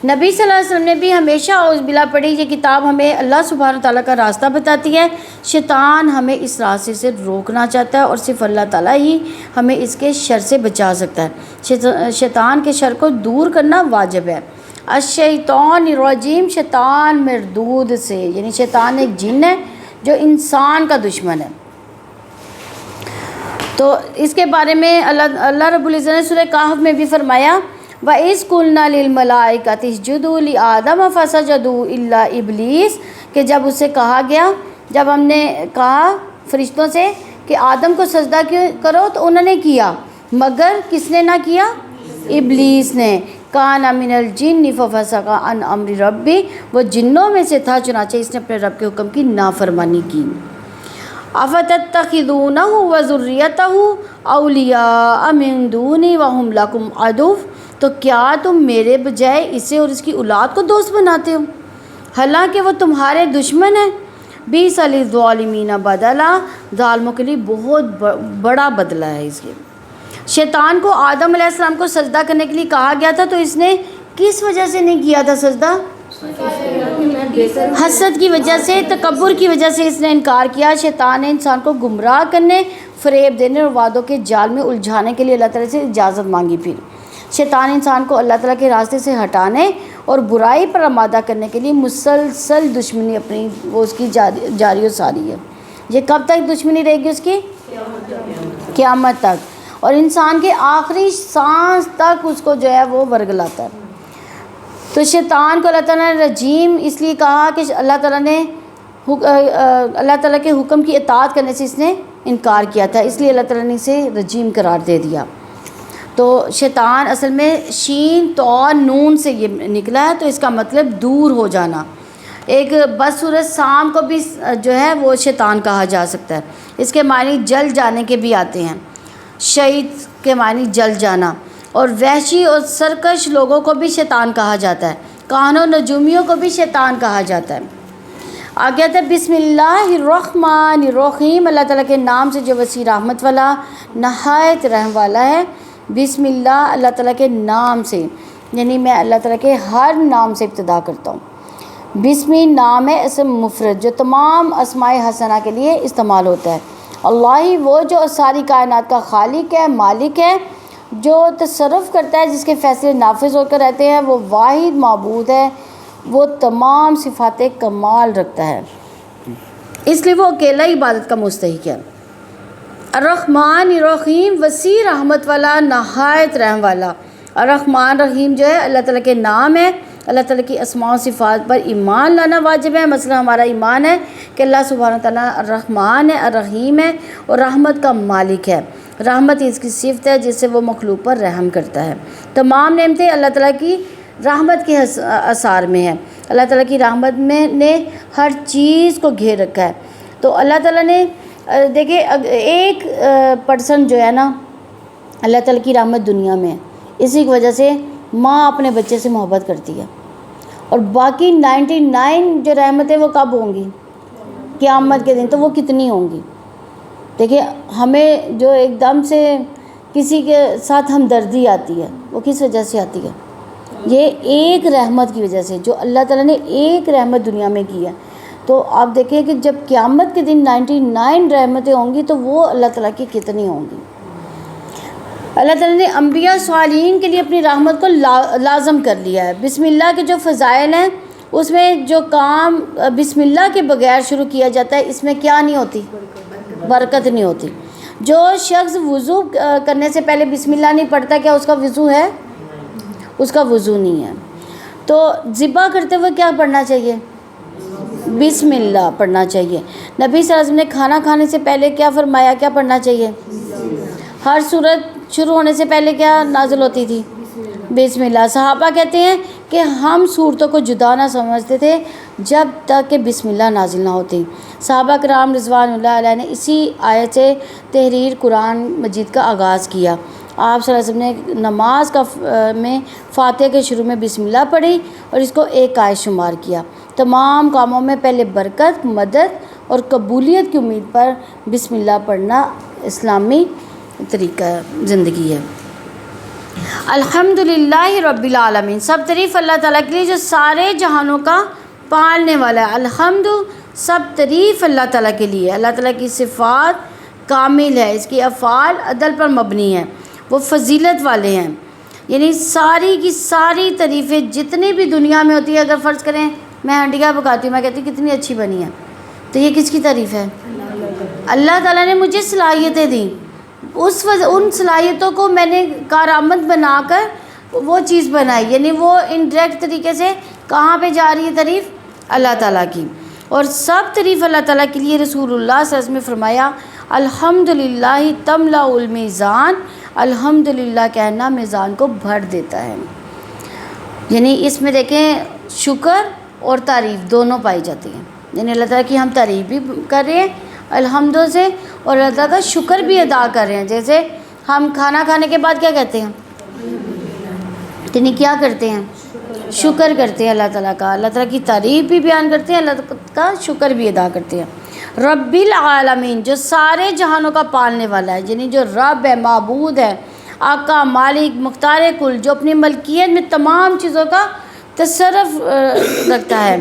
نبی صلی اللہ علیہ وسلم نے بھی ہمیشہ اعوذ باللہ پڑھی. یہ کتاب ہمیں اللہ سبحانہ تعالیٰ کا راستہ بتاتی ہے. شیطان ہمیں اس راستے سے روکنا چاہتا ہے، اور صرف اللہ تعالیٰ ہی ہمیں اس کے شر سے بچا سکتا ہے. شیطان کے شر کو دور کرنا واجب ہے. الشیطان الرجیم شیطان مردود سے، یعنی شیطان ایک جن ہے جو انسان کا دشمن ہے. تو اس کے بارے میں اللہ رب العزت نے سورہ کہف میں بھی فرمایا وَإِذْ قُلْنَا لِلْمَلَائِكَةِ اسْجُدُوا لِآدَمَ فَسَجَدُوا إِلَّا إِبْلِيسَ، کہ جب اسے کہا گیا، جب ہم نے کہا فرشتوں سے کہ آدم کو سجدہ کرو تو انہوں نے کیا، مگر کس نے نہ کیا، ابلیس نے. کَانَ مِنَ الْجِنِّ فَفَسَقَ عَنْ أَمْرِ رَبِّهِ، وہ جنوں میں سے تھا چنانچہ اس نے اپنے رب کے حکم کی نافرمانی کی. أَفَتَتَّخِذُونَهُ وَذُرِّيَّتَهُ أَوْلِيَاءَ مِن دُونِي وَهُمْ لَكُمْ عَدُوٌّ، تو کیا تم میرے بجائے اسے اور اس کی اولاد کو دوست بناتے ہو، حالانکہ وہ تمہارے دشمن ہیں. بِئْسَ لِلظَّالِمِينَ بَدَلًا، ظالموں کے لیے بہت بڑا بدلہ ہے اس کے. شیطان کو آدم علیہ السلام کو سجدہ کرنے کے لیے کہا گیا تھا، تو اس نے کس وجہ سے نہیں کیا تھا سجدہ، حسد کی وجہ سے، تکبر کی وجہ سے اس نے انکار کیا. شیطان نے انسان کو گمراہ کرنے، فریب دینے اور وعدوں کے جال میں الجھانے کے لیے اللہ تعالیٰ سے اجازت مانگی. پھر شیطان انسان کو اللہ تعالیٰ کے راستے سے ہٹانے اور برائی پر آمادہ کرنے کے لیے مسلسل دشمنی اپنی وہ اس کی جاری و ساری ہے. یہ کب تک دشمنی رہے گی اس کی، قیامت تک، اور انسان کے آخری سانس تک اس کو جو ہے وہ ورگلاتا ہے. تو شیطان کو اللہ تعالیٰ نے رجیم اس لیے کہا کہ اللہ تعالیٰ کے حکم کی اطاعت کرنے سے اس نے انکار کیا تھا، اس لیے اللہ تعالیٰ نے اسے رجیم قرار دے دیا. تو شیطان اصل میں شین تو نون سے یہ نکلا ہے، تو اس کا مطلب دور ہو جانا۔ ایک بدصورت سام کو بھی جو ہے وہ شیطان کہا جا سکتا ہے، اس کے معنی جل جانے کے بھی آتے ہیں، شہید کے معنی جل جانا۔ اور وحشی اور سرکش لوگوں کو بھی شیطان کہا جاتا ہے، کہانوں نجومیوں کو بھی شیطان کہا جاتا ہے۔ آگے آتا ہے بسم اللہ الرحمن الرحیم، اللہ تعالیٰ کے نام سے جو وسیع رحمت والا نہایت رحم والا ہے۔ بسم اللہ، اللہ تعالیٰ کے نام سے، یعنی میں اللہ تعالیٰ کے ہر نام سے ابتدا کرتا ہوں۔ بسمی نام ہے اسم مفرد جو تمام اسماء حسنہ کے لیے استعمال ہوتا ہے۔ اللہ ہی وہ جو ساری کائنات کا خالق ہے، مالک ہے، جو تصرف کرتا ہے، جس کے فیصلے نافذ ہو کر رہتے ہیں، وہ واحد معبود ہے، وہ تمام صفات کمال رکھتا ہے، اس لیے وہ اکیلا عبادت کا مستحق ہے۔ الرحمن الرحیم، وسیع رحمت والا، نہایت رحم والا۔ الرحمن الرحیم جو ہے اللہ تعالیٰ کے نام ہے۔ اللہ تعالیٰ کی اسماء و صفات پر ایمان لانا واجب ہے۔ مثلا ہمارا ایمان ہے کہ اللہ سبحانہ تعالیٰ الرحمن ہے، الرحیم ہے اور رحمت کا مالک ہے۔ رحمت اس کی صفت ہے جس سے وہ مخلوق پر رحم کرتا ہے۔ تمام نعمتیں اللہ تعالیٰ کی رحمت کے اثار میں ہے۔ اللہ تعالیٰ کی رحمت میں نے ہر چیز کو گھیر رکھا ہے۔ تو اللہ تعالیٰ نے دیکھیں ایک پرسن جو ہے نا اللہ تعالیٰ کی رحمت دنیا میں ہے، اسی کی وجہ سے ماں اپنے بچے سے محبت کرتی ہے، اور باقی 99 جو رحمتیں وہ کب ہوں گی؟ قیامت کے دن۔ تو وہ کتنی ہوں گی؟ دیکھیں ہمیں جو ایک دم سے کسی کے ساتھ ہمدردی آتی ہے وہ کس وجہ سے آتی ہے؟ یہ ایک رحمت کی وجہ سے، جو اللہ تعالیٰ نے ایک رحمت دنیا میں کی ہے۔ تو آپ دیکھیں کہ جب قیامت کے دن 99 رحمتیں ہوں گی تو وہ اللہ تعالیٰ کی کتنی ہوں گی۔ اللہ تعالیٰ نے انبیاء صالحین کے لیے اپنی رحمت کو لازم کر لیا ہے۔ بسم اللہ کے جو فضائل ہیں اس میں جو کام بسم اللہ کے بغیر شروع کیا جاتا ہے اس میں کیا نہیں ہوتی؟ برکت نہیں ہوتی۔ جو شخص وضو کرنے سے پہلے بسم اللہ نہیں پڑھتا، کیا اس کا وضو ہے؟ اس کا وضو نہیں ہے۔ تو ذبح کرتے ہوئے کیا پڑھنا چاہیے؟ بسم اللہ پڑھنا چاہیے۔ نبی صلی اللہ علیہ وسلم نے کھانا کھانے سے پہلے کیا فرمایا؟ کیا پڑھنا چاہیے؟ ہر سورت شروع ہونے سے پہلے کیا نازل ہوتی تھی؟ بسم اللہ۔ صحابہ کہتے ہیں کہ ہم صورتوں کو جدا نہ سمجھتے تھے جب تک کہ بسم اللہ نازل نہ ہوتی۔ صحابہ کرام رضوان اللہ علیہ نے اسی آیت سے تحریر قرآن مجید کا آغاز کیا۔ آپ صلی اللہ علیہ وسلم نے نماز میں فاتحہ کے شروع میں بسم اللہ پڑھی اور اس کو ایک آیت شمار کیا۔ تمام کاموں میں پہلے برکت، مدد اور قبولیت کی امید پر بسم اللہ پڑھنا اسلامی طریقہ زندگی ہے۔ الحمدللہ رب العالمین، سب تعریف اللہ تعالیٰ کے لیے جو سارے جہانوں کا پالنے والا ہے۔ الحمد، سب تعریف اللہ تعالیٰ کے لیے۔ اللہ تعالیٰ کی صفات کامل ہے، اس کی افعال عدل پر مبنی ہیں، وہ فضیلت والے ہیں، یعنی ساری کی ساری تعریفیں جتنی بھی دنیا میں ہوتی ہے، اگر فرض کریں میں ہنڈیا پکاتی ہوں، میں کہتی ہوں کتنی اچھی بنی ہے، تو یہ کس کی تعریف ہے؟ اللہ تعالیٰ نے مجھے صلاحیتیں دیں، ان صلاحیتوں کو میں نے کارآمد بنا کر وہ چیز بنائی، یعنی وہ انڈائریکٹ طریقے سے کہاں پہ جا رہی ہے تعریف؟ اللہ تعالیٰ کی۔ اور سب تعریف اللہ تعالیٰ کے لیے۔ رسول اللہ صلی اللہ علیہ وسلم نے فرمایا الحمدللہ تملا المیزان، الحمدللہ کہنا میزان کو بھر دیتا ہے، یعنی اس میں دیکھیں شکر اور تعریف دونوں پائی جاتی ہیں، یعنی اللہ تعالیٰ کی ہم تعریف بھی کر رہے ہیں الحمد سے، اور اللہ تعالیٰ کا شکر بھی ادا کر رہے ہیں۔ جیسے ہم کھانا کھانے کے بعد کیا کہتے ہیں؟ یعنی کیا کرتے ہیں؟ شکر کرتے ہیں اللہ تعالیٰ کا، اللہ تعالیٰ کی تعریف بھی بیان کرتے ہیں، اللہ تعالیٰ کا شکر بھی ادا کرتے ہیں۔ رب العالمین، جو سارے جہانوں کا پالنے والا ہے، یعنی جو رب ہے، معبود ہے، آقا، مالک، مختار کل، جو اپنی ملکیت میں تمام چیزوں کا تصرف رکھتا ہے،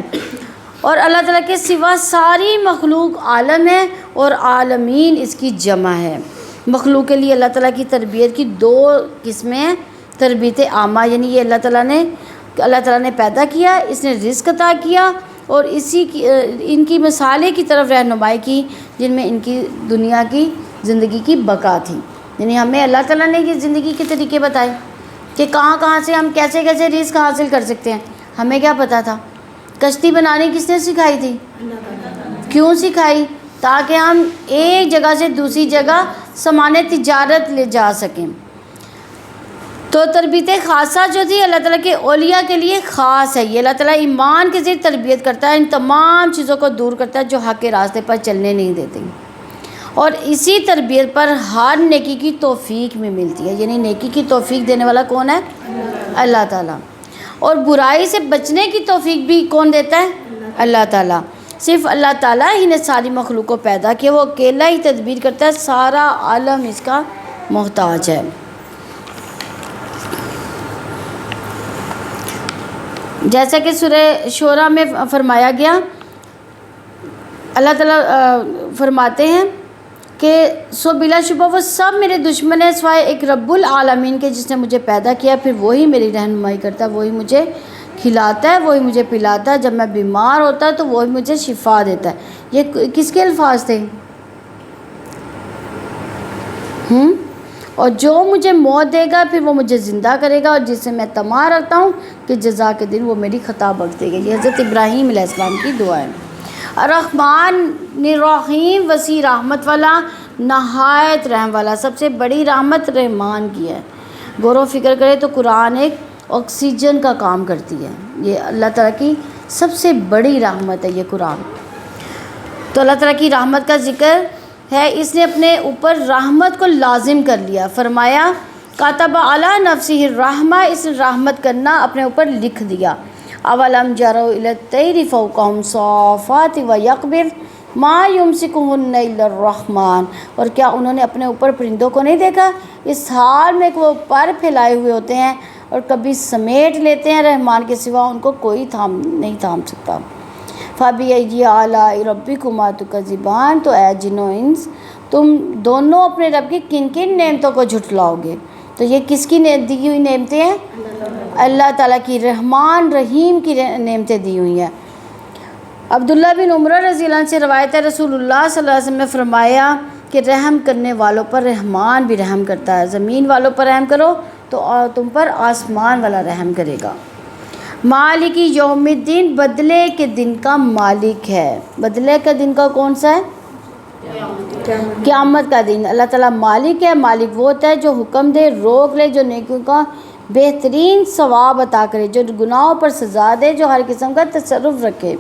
اور اللہ تعالیٰ کے سوا ساری مخلوق عالم ہے اور عالمین اس کی جمع ہے۔ مخلوق کے لیے اللہ تعالیٰ کی تربیت کی دو قسمیں ہیں۔ تربیت عامہ، یعنی یہ اللہ تعالیٰ نے پیدا کیا، اس نے رزق عطا کیا اور ان کی مصالح کی طرف رہنمائی کی، جن میں ان کی دنیا کی زندگی کی بقا تھی۔ یعنی ہمیں اللہ تعالیٰ نے یہ زندگی کے طریقے بتائے کہ کہاں سے ہم کیسے رزق حاصل کر سکتے ہیں۔ ہمیں کیا پتہ تھا؟ کشتی بنانی کس نے سکھائی تھی؟ کیوں سکھائی؟ تاکہ ہم ایک جگہ سے دوسری جگہ سامان تجارت لے جا سکیں۔ تو تربیت خاصہ جو تھی اللہ تعالیٰ کے اولیاء کے لیے خاص ہے. یہ اللہ تعالیٰ ایمان کے ذریعے تربیت کرتا ہے، ان تمام چیزوں کو دور کرتا ہے جو حق کے راستے پر چلنے نہیں دیتی، اور اسی تربیت پر ہر نیکی کی توفیق میں ملتی ہے. یعنی نیکی کی توفیق دینے والا کون ہے؟ اللہ تعالیٰ. اور برائی سے بچنے کی توفیق بھی کون دیتا ہے؟ اللہ تعالیٰ. صرف اللہ تعالیٰ ہی نے ساری مخلوق کو پیدا کیا، وہ اکیلا ہی تدبیر کرتا ہے، سارا عالم اس کا محتاج ہے. جیسا کہ سورہ شورى میں فرمایا گیا، اللہ تعالیٰ فرماتے ہیں کہ سو بلا شبہ وہ سب میرے دشمن ہیں سوائے ایک رب العالمین کے جس نے مجھے پیدا کیا، پھر وہی میری رہنمائی کرتا ہے، وہی مجھے کھلاتا ہے، وہی مجھے پلاتا ہے، جب میں بیمار ہوتا ہے تو وہی مجھے شفا دیتا ہے. یہ کس کے الفاظ تھے؟ اور جو مجھے موت دے گا پھر وہ مجھے زندہ کرے گا، اور جس سے میں طمع رکھتا ہوں کہ جزا کے دن وہ میری خطا بخش دے گا. یہ حضرت ابراہیم علیہ السلام کی دعا ہے. الرحمن الرحیم، وسیع رحمت والا، نہایت رحم والا. سب سے بڑی رحمت رحمان کی ہے. غور و فکر کرے تو قرآن ایک آکسیجن کا کام کرتی ہے. یہ اللہ تعالیٰ کی سب سے بڑی رحمت ہے یہ قرآن. تو اللہ تعالیٰ کی رحمت کا ذکر ہے، اس نے اپنے اوپر رحمت کو لازم کر لیا. فرمایا کاتب علی نفسہ الرحمہ، اس نے رحمت کرنا اپنے اوپر لکھ دیا. اولم یروا الی الطیر فوقہم صافات ویقبض ما یمسکہن الا الرحمن، اور کیا انہوں نے اپنے اوپر پرندوں کو نہیں دیکھا اس حال میں کہ وہ پر پھیلائے ہوئے ہوتے ہیں اور کبھی سمیٹ لیتے ہیں، رحمان کے سوا ان کو کوئی نہیں تھام سکتا. فَبِأَيِّ آلَاءِ رَبِّكُمَا تُكَذِّبَانِ، تو اے جن و انس تم دونوں اپنے رب کی کن کن نعمتوں کو جھٹلاؤ گے. تو یہ کس کی دی ہوئی نعمتیں ہیں؟ اللہ تعالیٰ کی، رحمان رحیم کی نعمتیں دی ہوئی ہیں. عبداللہ بن عمر رضی اللہ عنہ سے روایت ہے، رسول اللہ صلی اللہ علیہ وسلم نے فرمایا کہ رحم کرنے والوں پر رحمان بھی رحم کرتا ہے. زمین والوں پر رحم کرو تو تم پر آسمان والا رحم کرے گا. مالک یوم الدین، بدلے کے دن کا مالک ہے. بدلے کا دن کا کون سا ہے؟ قیامت کا دن. اللہ تعالیٰ مالک ہے. مالک وہ ہوتا ہے جو حکم دے، روک لے، جو نیکیوں کا بہترین ثواب عطا کرے، جو گناہوں پر سزا دے، جو ہر قسم کا تصرف رکھے.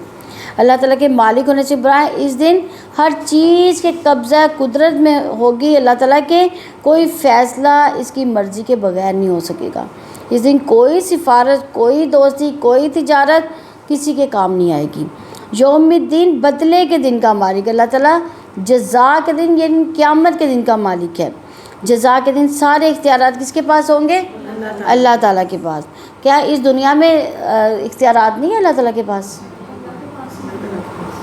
اللہ تعالیٰ کے مالک ہونے سے برائے اس دن ہر چیز کے قبضہ قدرت میں ہوگی. اللہ تعالیٰ کے کوئی فیصلہ اس کی مرضی کے بغیر نہیں ہو سکے گا. اس دن کوئی سفارش، کوئی دوستی، کوئی تجارت کسی کے کام نہیں آئے گی. یوم الدین، بدلے کے دن کا مالک. اللہ تعالیٰ جزا کے دن یعنی قیامت کے دن کا مالک ہے. جزا کے دن سارے اختیارات کس کے پاس ہوں گے؟ اللہ تعالیٰ کے پاس. کیا اس دنیا میں اختیارات نہیں ہیں اللہ تعالیٰ کے پاس؟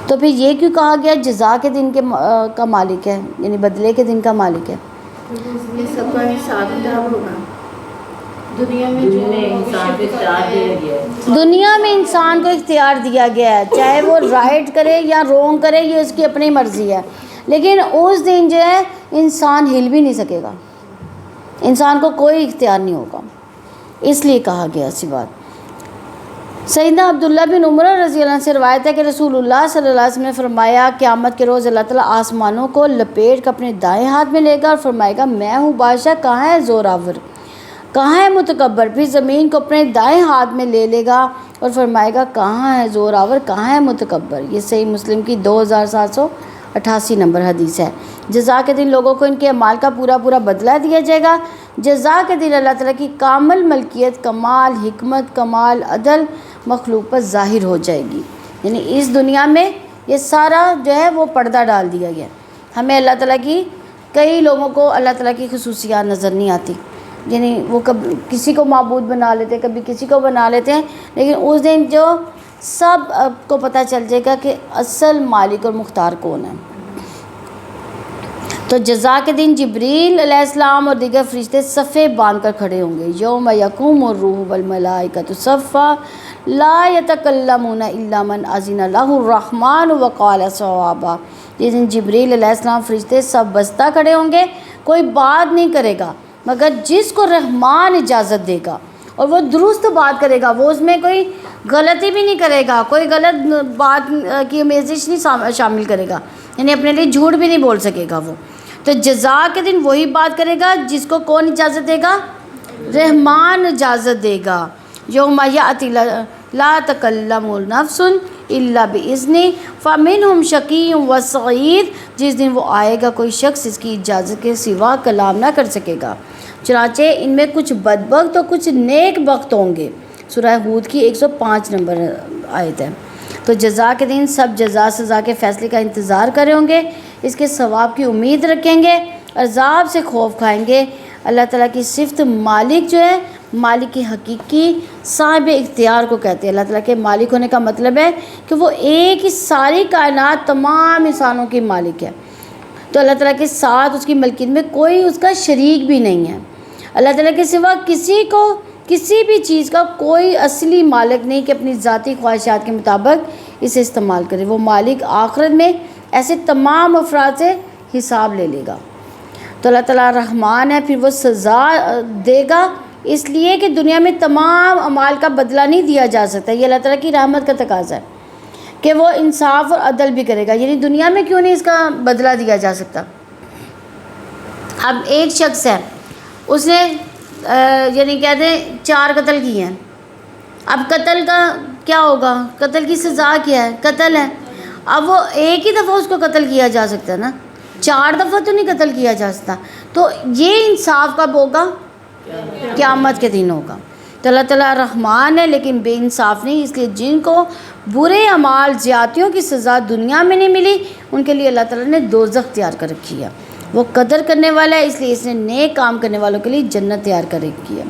تو پھر یہ کیوں کہا گیا جزا کے دن کا مالک ہے، یعنی بدلے کے دن کا مالک ہے؟ یہ سب کا حساب کتاب ہوگا. دنیا میں دنیا میں انسان کو اختیار دیا گیا ہے، چاہے وہ رائٹ کرے یا رونگ کرے، یہ اس کی اپنی مرضی ہے. لیکن اس دن جو ہے انسان ہل بھی نہیں سکے گا، انسان کو کوئی اختیار نہیں ہوگا. اس لیے کہا گیا ایسی بات. سیدنا عبداللہ بن عمر رضی اللہ عنہ سے روایت ہے کہ رسول اللہ صلی اللہ علیہ وسلم نے فرمایا قیامت کے روز اللہ تعالیٰ آسمانوں کو لپیٹ کر اپنے دائیں ہاتھ میں لے گا اور فرمائے گا میں ہوں بادشاہ، کہاں ہے زوراور، کہاں ہے متکبر. پھر زمین کو اپنے دائیں ہاتھ میں لے گا اور فرمائے گا کہاں ہے زوراور، کہاں ہے متکبر. یہ صحیح مسلم کی 2788 نمبر حدیث ہے. جزا کے دن لوگوں کو ان کے اعمال کا پورا بدلہ دیا جائے گا. جزا کے دن اللہ تعالیٰ کی کامل ملکیت، کمال حکمت، کمال عدل مخلوق پر ظاہر ہو جائے گی. یعنی اس دنیا میں یہ سارا جو ہے وہ پردہ ڈال دیا گیا. ہمیں اللہ تعالیٰ کی، کئی لوگوں کو اللہ تعالیٰ کی خصوصیات نظر نہیں آتی، یعنی وہ کبھی کسی کو معبود بنا لیتے ہیں، کبھی کسی کو بنا لیتے ہیں. لیکن اس دن جو سب کو پتہ چل جائے گا کہ اصل مالک اور مختار کون ہے. تو جزا کے دن جبریل علیہ السلام اور دیگر فرشتے صفے باندھ کر کھڑے ہوں گے. یوم یقوم الروح والملائکۃ صفا لا یتکلمون الا من اذن لہ الرحمن وقال صوابا. جس دن جبریل علیہ السلام فرشتے سب بستہ کھڑے ہوں گے، کوئی بات نہیں کرے گا مگر جس کو رحمان اجازت دے گا، اور وہ درست بات کرے گا، وہ اس میں کوئی غلطی بھی نہیں کرے گا، کوئی غلط بات کی آمیزش نہیں شامل کرے گا، یعنی اپنے لیے جھوٹ بھی نہیں بول سکے گا وہ. تو جزا کے دن وہی بات کرے گا جس کو کون اجازت دے گا؟ رحمان اجازت دے گا. یوم یأتی لا تکلم نفس الا باذنہ فمنہم شقی و سعید. جس دن وہ آئے گا کوئی شخص اس کی اجازت کے سوا کلام نہ کر سکے گا. چنانچہ ان میں کچھ بدبخت اور کچھ نیک بخت ہوں گے. سورہ ہود کی 105 نمبر آیت ہے. تو جزا کے دن سب جزا سزا کے فیصلے کا انتظار کرے ہوں گے، اس کے ثواب کی امید رکھیں گے، عذاب سے خوف کھائیں گے. اللہ تعالیٰ کی صفت مالک جو ہے، مالک کی حقیقی صاحب اختیار کو کہتے ہیں. اللہ تعالیٰ کے مالک ہونے کا مطلب ہے کہ وہ ایک ہی ساری کائنات تمام انسانوں کی مالک ہے. تو اللہ تعالیٰ کے ساتھ اس کی ملکیت میں کوئی اس کا شریک بھی نہیں ہے. اللہ تعالیٰ کے سوا کسی کو کسی بھی چیز کا کوئی اصلی مالک نہیں کہ اپنی ذاتی خواہشات کے مطابق اسے استعمال کرے. وہ مالک آخرت میں ایسے تمام افراد سے حساب لے لے گا. تو اللہ تعالیٰ رحمان ہے، پھر وہ سزا دے گا، اس لیے کہ دنیا میں تمام اعمال کا بدلہ نہیں دیا جا سکتا. یہ اللہ تعالیٰ کی رحمت کا تقاضا ہے کہ وہ انصاف اور عدل بھی کرے گا. یعنی دنیا میں کیوں نہیں اس کا بدلہ دیا جا سکتا؟ اب ایک شخص ہے، اس نے یعنی کہتے ہیں 4 قتل کیے ہیں. اب قتل کا کیا ہوگا؟ قتل کی سزا کیا ہے؟ قتل ہے. اب وہ ایک ہی دفعہ اس کو قتل کیا جا سکتا ہے نا، 4 دفعہ تو نہیں قتل کیا جا سکتا. تو یہ انصاف کب ہوگا؟ قیامت کے دن ہوگا. تو اللہ تعالیٰ رحمان ہے لیکن بے انصاف نہیں، اس لیے جن کو برے اعمال زیادتیوں کی سزا دنیا میں نہیں ملی ان کے لیے اللہ تعالیٰ نے دوزخ تیار کر رکھی ہے. وہ قدر کرنے والا ہے، اس لیے اس نے نیک کام کرنے والوں کے لیے جنت تیار کر رکھی ہے.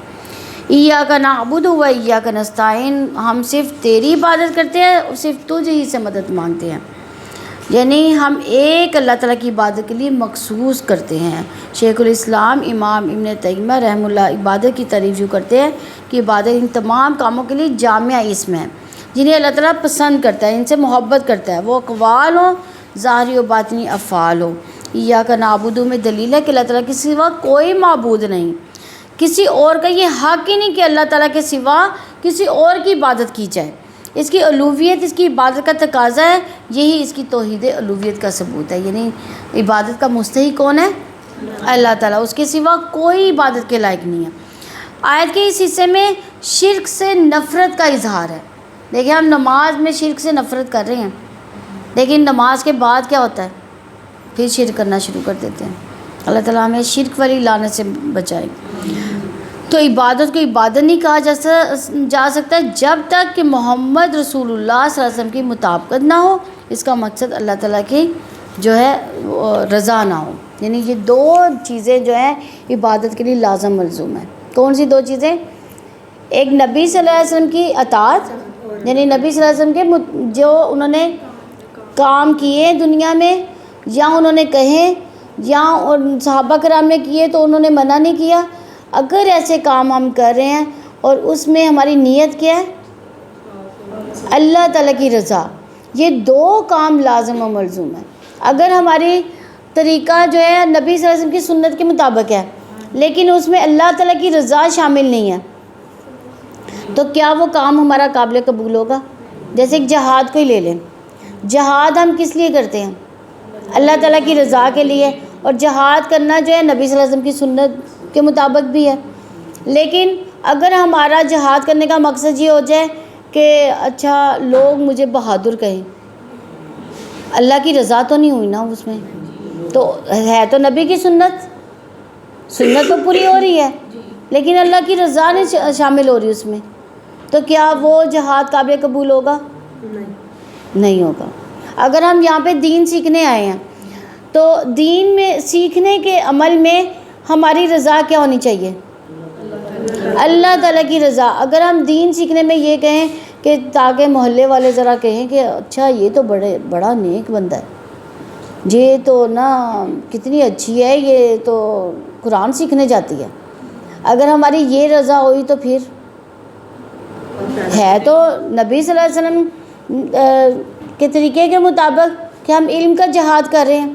ایاک نعبد و ایاک نستعین، ہم صرف تیری عبادت کرتے ہیں اور صرف تجھ ہی سے مدد مانگتے ہیں. یعنی ہم ایک اللہ تعالیٰ کی عبادت کے لیے مخصوص کرتے ہیں. شیخ الاسلام امام ابن تیمیہ رحمہ اللہ عبادت کی تعریف یوں کرتے ہیں کہ عبادت ان تمام کاموں کے لیے جامع اسم ہے جنہیں اللہ تعالیٰ پسند کرتا ہے، ان سے محبت کرتا ہے، وہ اقوال ہوں ظاہری و باطنی افعال ہوں. ایاک نعبد میں دلیل ہے کہ اللہ تعالیٰ کے سوا کوئی معبود نہیں، کسی اور کا یہ حق ہی نہیں کہ اللہ تعالیٰ کے سوا کسی اور کی عبادت کی جائے. اس کی الوہیت اس کی عبادت کا تقاضا ہے، یہی اس کی توحید الوہیت کا ثبوت ہے. یعنی عبادت کا مستحق کون ہے؟ اللہ تعالیٰ، اس کے سوا کوئی عبادت کے لائق نہیں ہے. آیت کے اس حصے میں شرک سے نفرت کا اظہار ہے. دیکھیں ہم نماز میں شرک سے نفرت کر رہے ہیں، لیکن نماز کے بعد کیا ہوتا ہے؟ پھر شرک کرنا شروع کر دیتے ہیں. اللہ تعالیٰ ہمیں شرک والی لعنت سے بچائے. تو عبادت کو عبادت نہیں کہا جا سکتا جب تک کہ محمد رسول اللہ صلی اللہ علیہ وسلم کی مطابقت نہ ہو. اس کا مقصد اللہ تعالیٰ کی جو ہے رضا نہ ہو. یعنی یہ 2 چیزیں جو ہیں عبادت کے لیے لازم ملزوم ہیں. کون سی 2 چیزیں؟ ایک نبی صلی اللہ علیہ وسلم کی اطاعت، یعنی نبی صلی اللہ علیہ وسلم کے جو انہوں نے کام کیے دنیا میں یا انہوں نے کہے یا صحابہ کرام نے کیے تو انہوں نے منع نہیں کیا. اگر ایسے کام ہم کر رہے ہیں اور اس میں ہماری نیت کیا ہے؟ اللہ تعالیٰ کی رضا، یہ 2 کام لازم و ملزوم ہے. اگر ہماری طریقہ جو ہے نبی صلی اللہ علیہ وسلم کی سنت کے مطابق ہے لیکن اس میں اللہ تعالیٰ کی رضا شامل نہیں ہے تو کیا وہ کام ہمارا قابل قبول ہوگا؟ جیسے ایک جہاد کو ہی لے لیں. جہاد ہم کس لیے کرتے ہیں؟ اللہ تعالیٰ کی رضا کے لیے. اور جہاد کرنا جو ہے نبی صلی اللہ علیہ وسلم کی سنت کے مطابق بھی ہے. لیکن اگر ہمارا جہاد کرنے کا مقصد یہ ہو جائے کہ اچھا لوگ مجھے بہادر کہیں، اللہ کی رضا تو نہیں ہوئی نا اس میں. تو ہے تو نبی کی سنت تو پوری ہو رہی ہے لیکن اللہ کی رضا نہیں شامل ہو رہی اس میں، تو کیا وہ جہاد قابل قبول ہوگا؟ نہیں ہوگا. اگر ہم یہاں پہ دین سیکھنے آئے ہیں تو دین میں سیکھنے کے عمل میں ہماری رضا کیا ہونی چاہیے؟ اللہ تعالیٰ کی رضا. اگر ہم دین سیکھنے میں یہ کہیں کہ تاکہ محلے والے ذرا کہیں کہ اچھا یہ تو بڑا نیک بندہ ہے، یہ تو نا کتنی اچھی ہے، یہ تو قرآن سیکھنے جاتی ہے، اگر ہماری یہ رضا ہوئی تو پھر ہے تو نبی صلی اللہ علیہ وسلم کے طریقے کے مطابق کہ ہم علم کا جہاد کر رہے ہیں،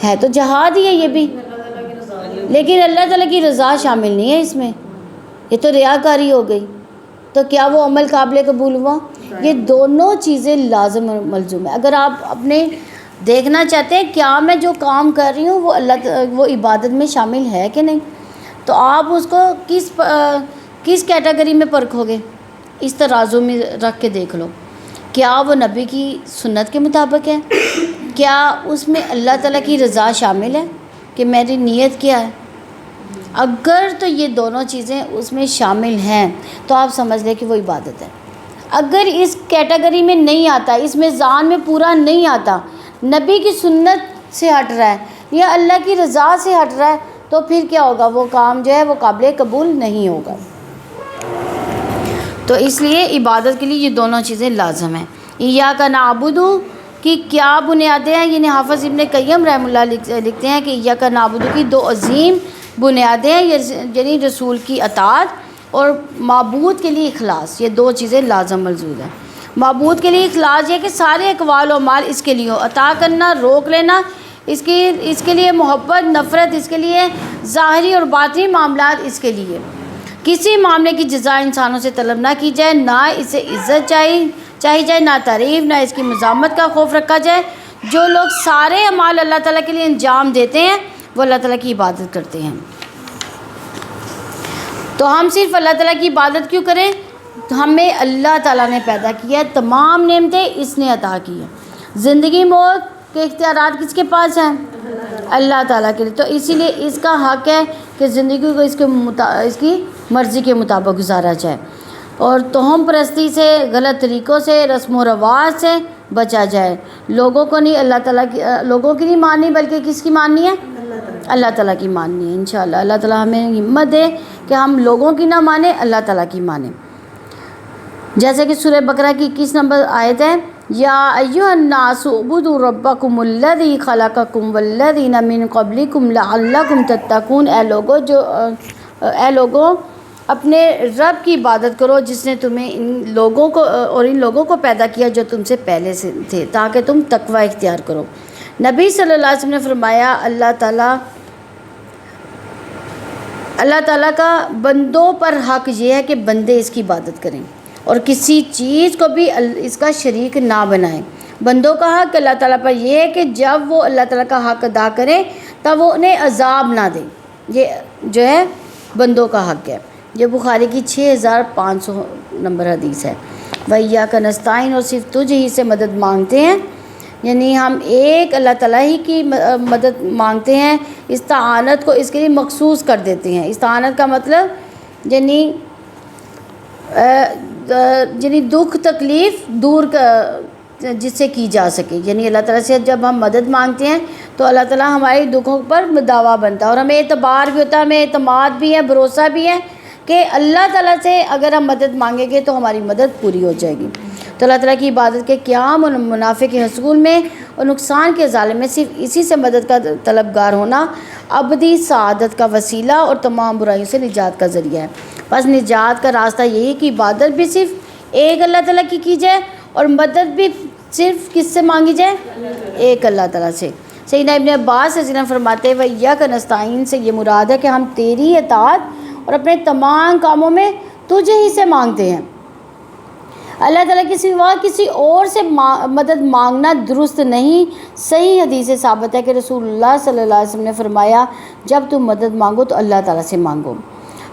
ہے تو جہاد ہی ہے یہ بھی، لیکن اللہ تعالیٰ کی رضا شامل نہیں ہے اس میں، یہ تو ریاکاری ہو گئی. تو کیا وہ عمل قابل قبول ہوا؟ یہ دونوں چیزیں لازم اور ملزوم ہے. اگر آپ اپنے دیکھنا چاہتے ہیں کیا میں جو کام کر رہی ہوں وہ عبادت میں شامل ہے کہ نہیں، تو آپ اس کو کس کیٹیگری میں پرکھو گے؟ اس ترازو میں رکھ کے دیکھ لو، کیا وہ نبی کی سنت کے مطابق ہے؟ کیا اس میں اللہ تعالیٰ کی رضا شامل ہے کہ میری نیت کیا ہے؟ اگر تو یہ دونوں چیزیں اس میں شامل ہیں تو آپ سمجھ لیں کہ وہ عبادت ہے۔ اگر اس کیٹیگری میں نہیں آتا، اس میزان میں پورا نہیں آتا، نبی کی سنت سے ہٹ رہا ہے یا اللہ کی رضا سے ہٹ رہا ہے، تو پھر کیا ہوگا؟ وہ کام جو ہے وہ قابل قبول نہیں ہوگا۔ تو اس لیے عبادت کے لیے یہ دونوں چیزیں لازم ہیں۔ ایاک نعبد کی کیا بنیادیں ہیں؟ یعنی حافظ ابن قیم رحمہ اللہ لکھتے ہیں کہ ایاک نعبد کی دو عظیم بنیادیں ہیں، یعنی رسول کی اطاعت اور معبود کے لیے اخلاص، یہ دو چیزیں لازم ملزوم ہیں۔ معبود کے لیے اخلاص یہ کہ سارے اقوال و اعمال اس کے لیے ہو، عطا کرنا، روک لینا، اس کے لیے محبت، نفرت، اس کے لیے ظاہری اور باطنی معاملات اس کے لیے۔ کسی معاملے کی جزا انسانوں سے طلب نہ کی جائے، نہ اسے عزت چاہی جائے، نہ تعریف، نہ اس کی مزاحمت کا خوف رکھا جائے۔ جو لوگ سارے اعمال اللہ تعالیٰ کے لیے انجام دیتے ہیں وہ اللہ تعالیٰ کی عبادت کرتے ہیں۔ تو ہم صرف اللہ تعالیٰ کی عبادت کیوں کریں؟ ہمیں اللہ تعالیٰ نے پیدا کیا ہے، تمام نعمتیں اس نے عطا کی ہیں، زندگی موت کے اختیارات کس کے پاس ہیں؟ اللہ تعالیٰ کے لیے۔ تو اسی لیے اس کا حق ہے کہ زندگی کو اس کی مرضی کے مطابق گزارا جائے، اور توہم پرستی سے، غلط طریقوں سے، رسم و رواج سے بچا جائے۔ لوگوں کو نہیں، اللہ تعالیٰ کی لوگوں کی نہیں ماننی، بلکہ کس کی ماننی ہے؟ اللہ تعالیٰ کی ماننی ہے۔ انشاءاللہ اللہ تعالیٰ ہمیں ہمت دے کہ ہم لوگوں کی نہ مانیں، اللہ تعالیٰ کی مانیں۔ جیسے کہ سورہ بقرہ کی 21 نمبر آیت ہے، یا ایھا الناس اعبدوا ربکم الذی خلقکم والذین من قبلکم لعلکم تتقون۔ اے لوگوں اپنے رب کی عبادت کرو جس نے تمہیں ان لوگوں کو پیدا کیا جو تم سے پہلے سے تھے، تاکہ تم تقوی اختیار کرو۔ نبی صلی اللہ علیہ وسلم نے فرمایا اللہ تعالیٰ کا بندوں پر حق یہ ہے کہ بندے اس کی عبادت کریں اور کسی چیز کو بھی اس کا شریک نہ بنائیں۔ بندوں کا حق اللہ تعالیٰ پر یہ ہے کہ جب وہ اللہ تعالیٰ کا حق ادا کریں تب وہ انہیں عذاب نہ دیں۔ یہ جو ہے بندوں کا حق ہے۔ یہ بخاری کی 6500 نمبر حدیث ہے۔ وَإِيَّاكَ نَسْتَعِينُ، اور صرف تجھ ہی سے مدد مانگتے ہیں، یعنی ہم ایک اللہ تعالیٰ ہی کی مدد مانگتے ہیں۔ استعانت کو اس کے لیے مخصوص کر دیتے ہیں۔ استعانت کا مطلب یعنی دکھ تکلیف دور جس سے کی جا سکے، یعنی اللہ تعالیٰ سے جب ہم مدد مانگتے ہیں تو اللہ تعالیٰ ہمارے دکھوں پر دعویٰ بنتا ہے، اور ہمیں اعتبار بھی ہوتا ہے، ہمیں اعتماد بھی ہے، بھروسہ بھی ہے کہ اللہ تعالیٰ سے اگر ہم مدد مانگیں گے تو ہماری مدد پوری ہو جائے گی۔ تو اللہ تعالیٰ کی عبادت کے قیام اور منافع کے حصول میں اور نقصان کے ازالے میں صرف اسی سے مدد کا طلبگار ہونا ابدی سعادت کا وسیلہ اور تمام برائیوں سے نجات کا ذریعہ ہے۔ بس نجات کا راستہ یہی کہ عبادت بھی صرف ایک اللہ تعالیٰ کی جائے اور مدد بھی صرف کس سے مانگی جائے؟ ایک اللہ تعالیٰ سے۔ سیدنا ابن عباس رضی اللہ عنہ فرماتے ہیں وَإِيَّاكَ نَسْتَعِينُ سے یہ مراد ہے کہ ہم تیری اطاعت اور اپنے تمام کاموں میں تجھے ہی سے مانگتے ہیں۔ اللہ تعالیٰ کے سوا کسی اور سے مدد مانگنا درست نہیں۔ صحیح حدیث سے ثابت ہے کہ رسول اللہ صلی اللہ علیہ وسلم نے فرمایا جب تم مدد مانگو تو اللہ تعالیٰ سے مانگو۔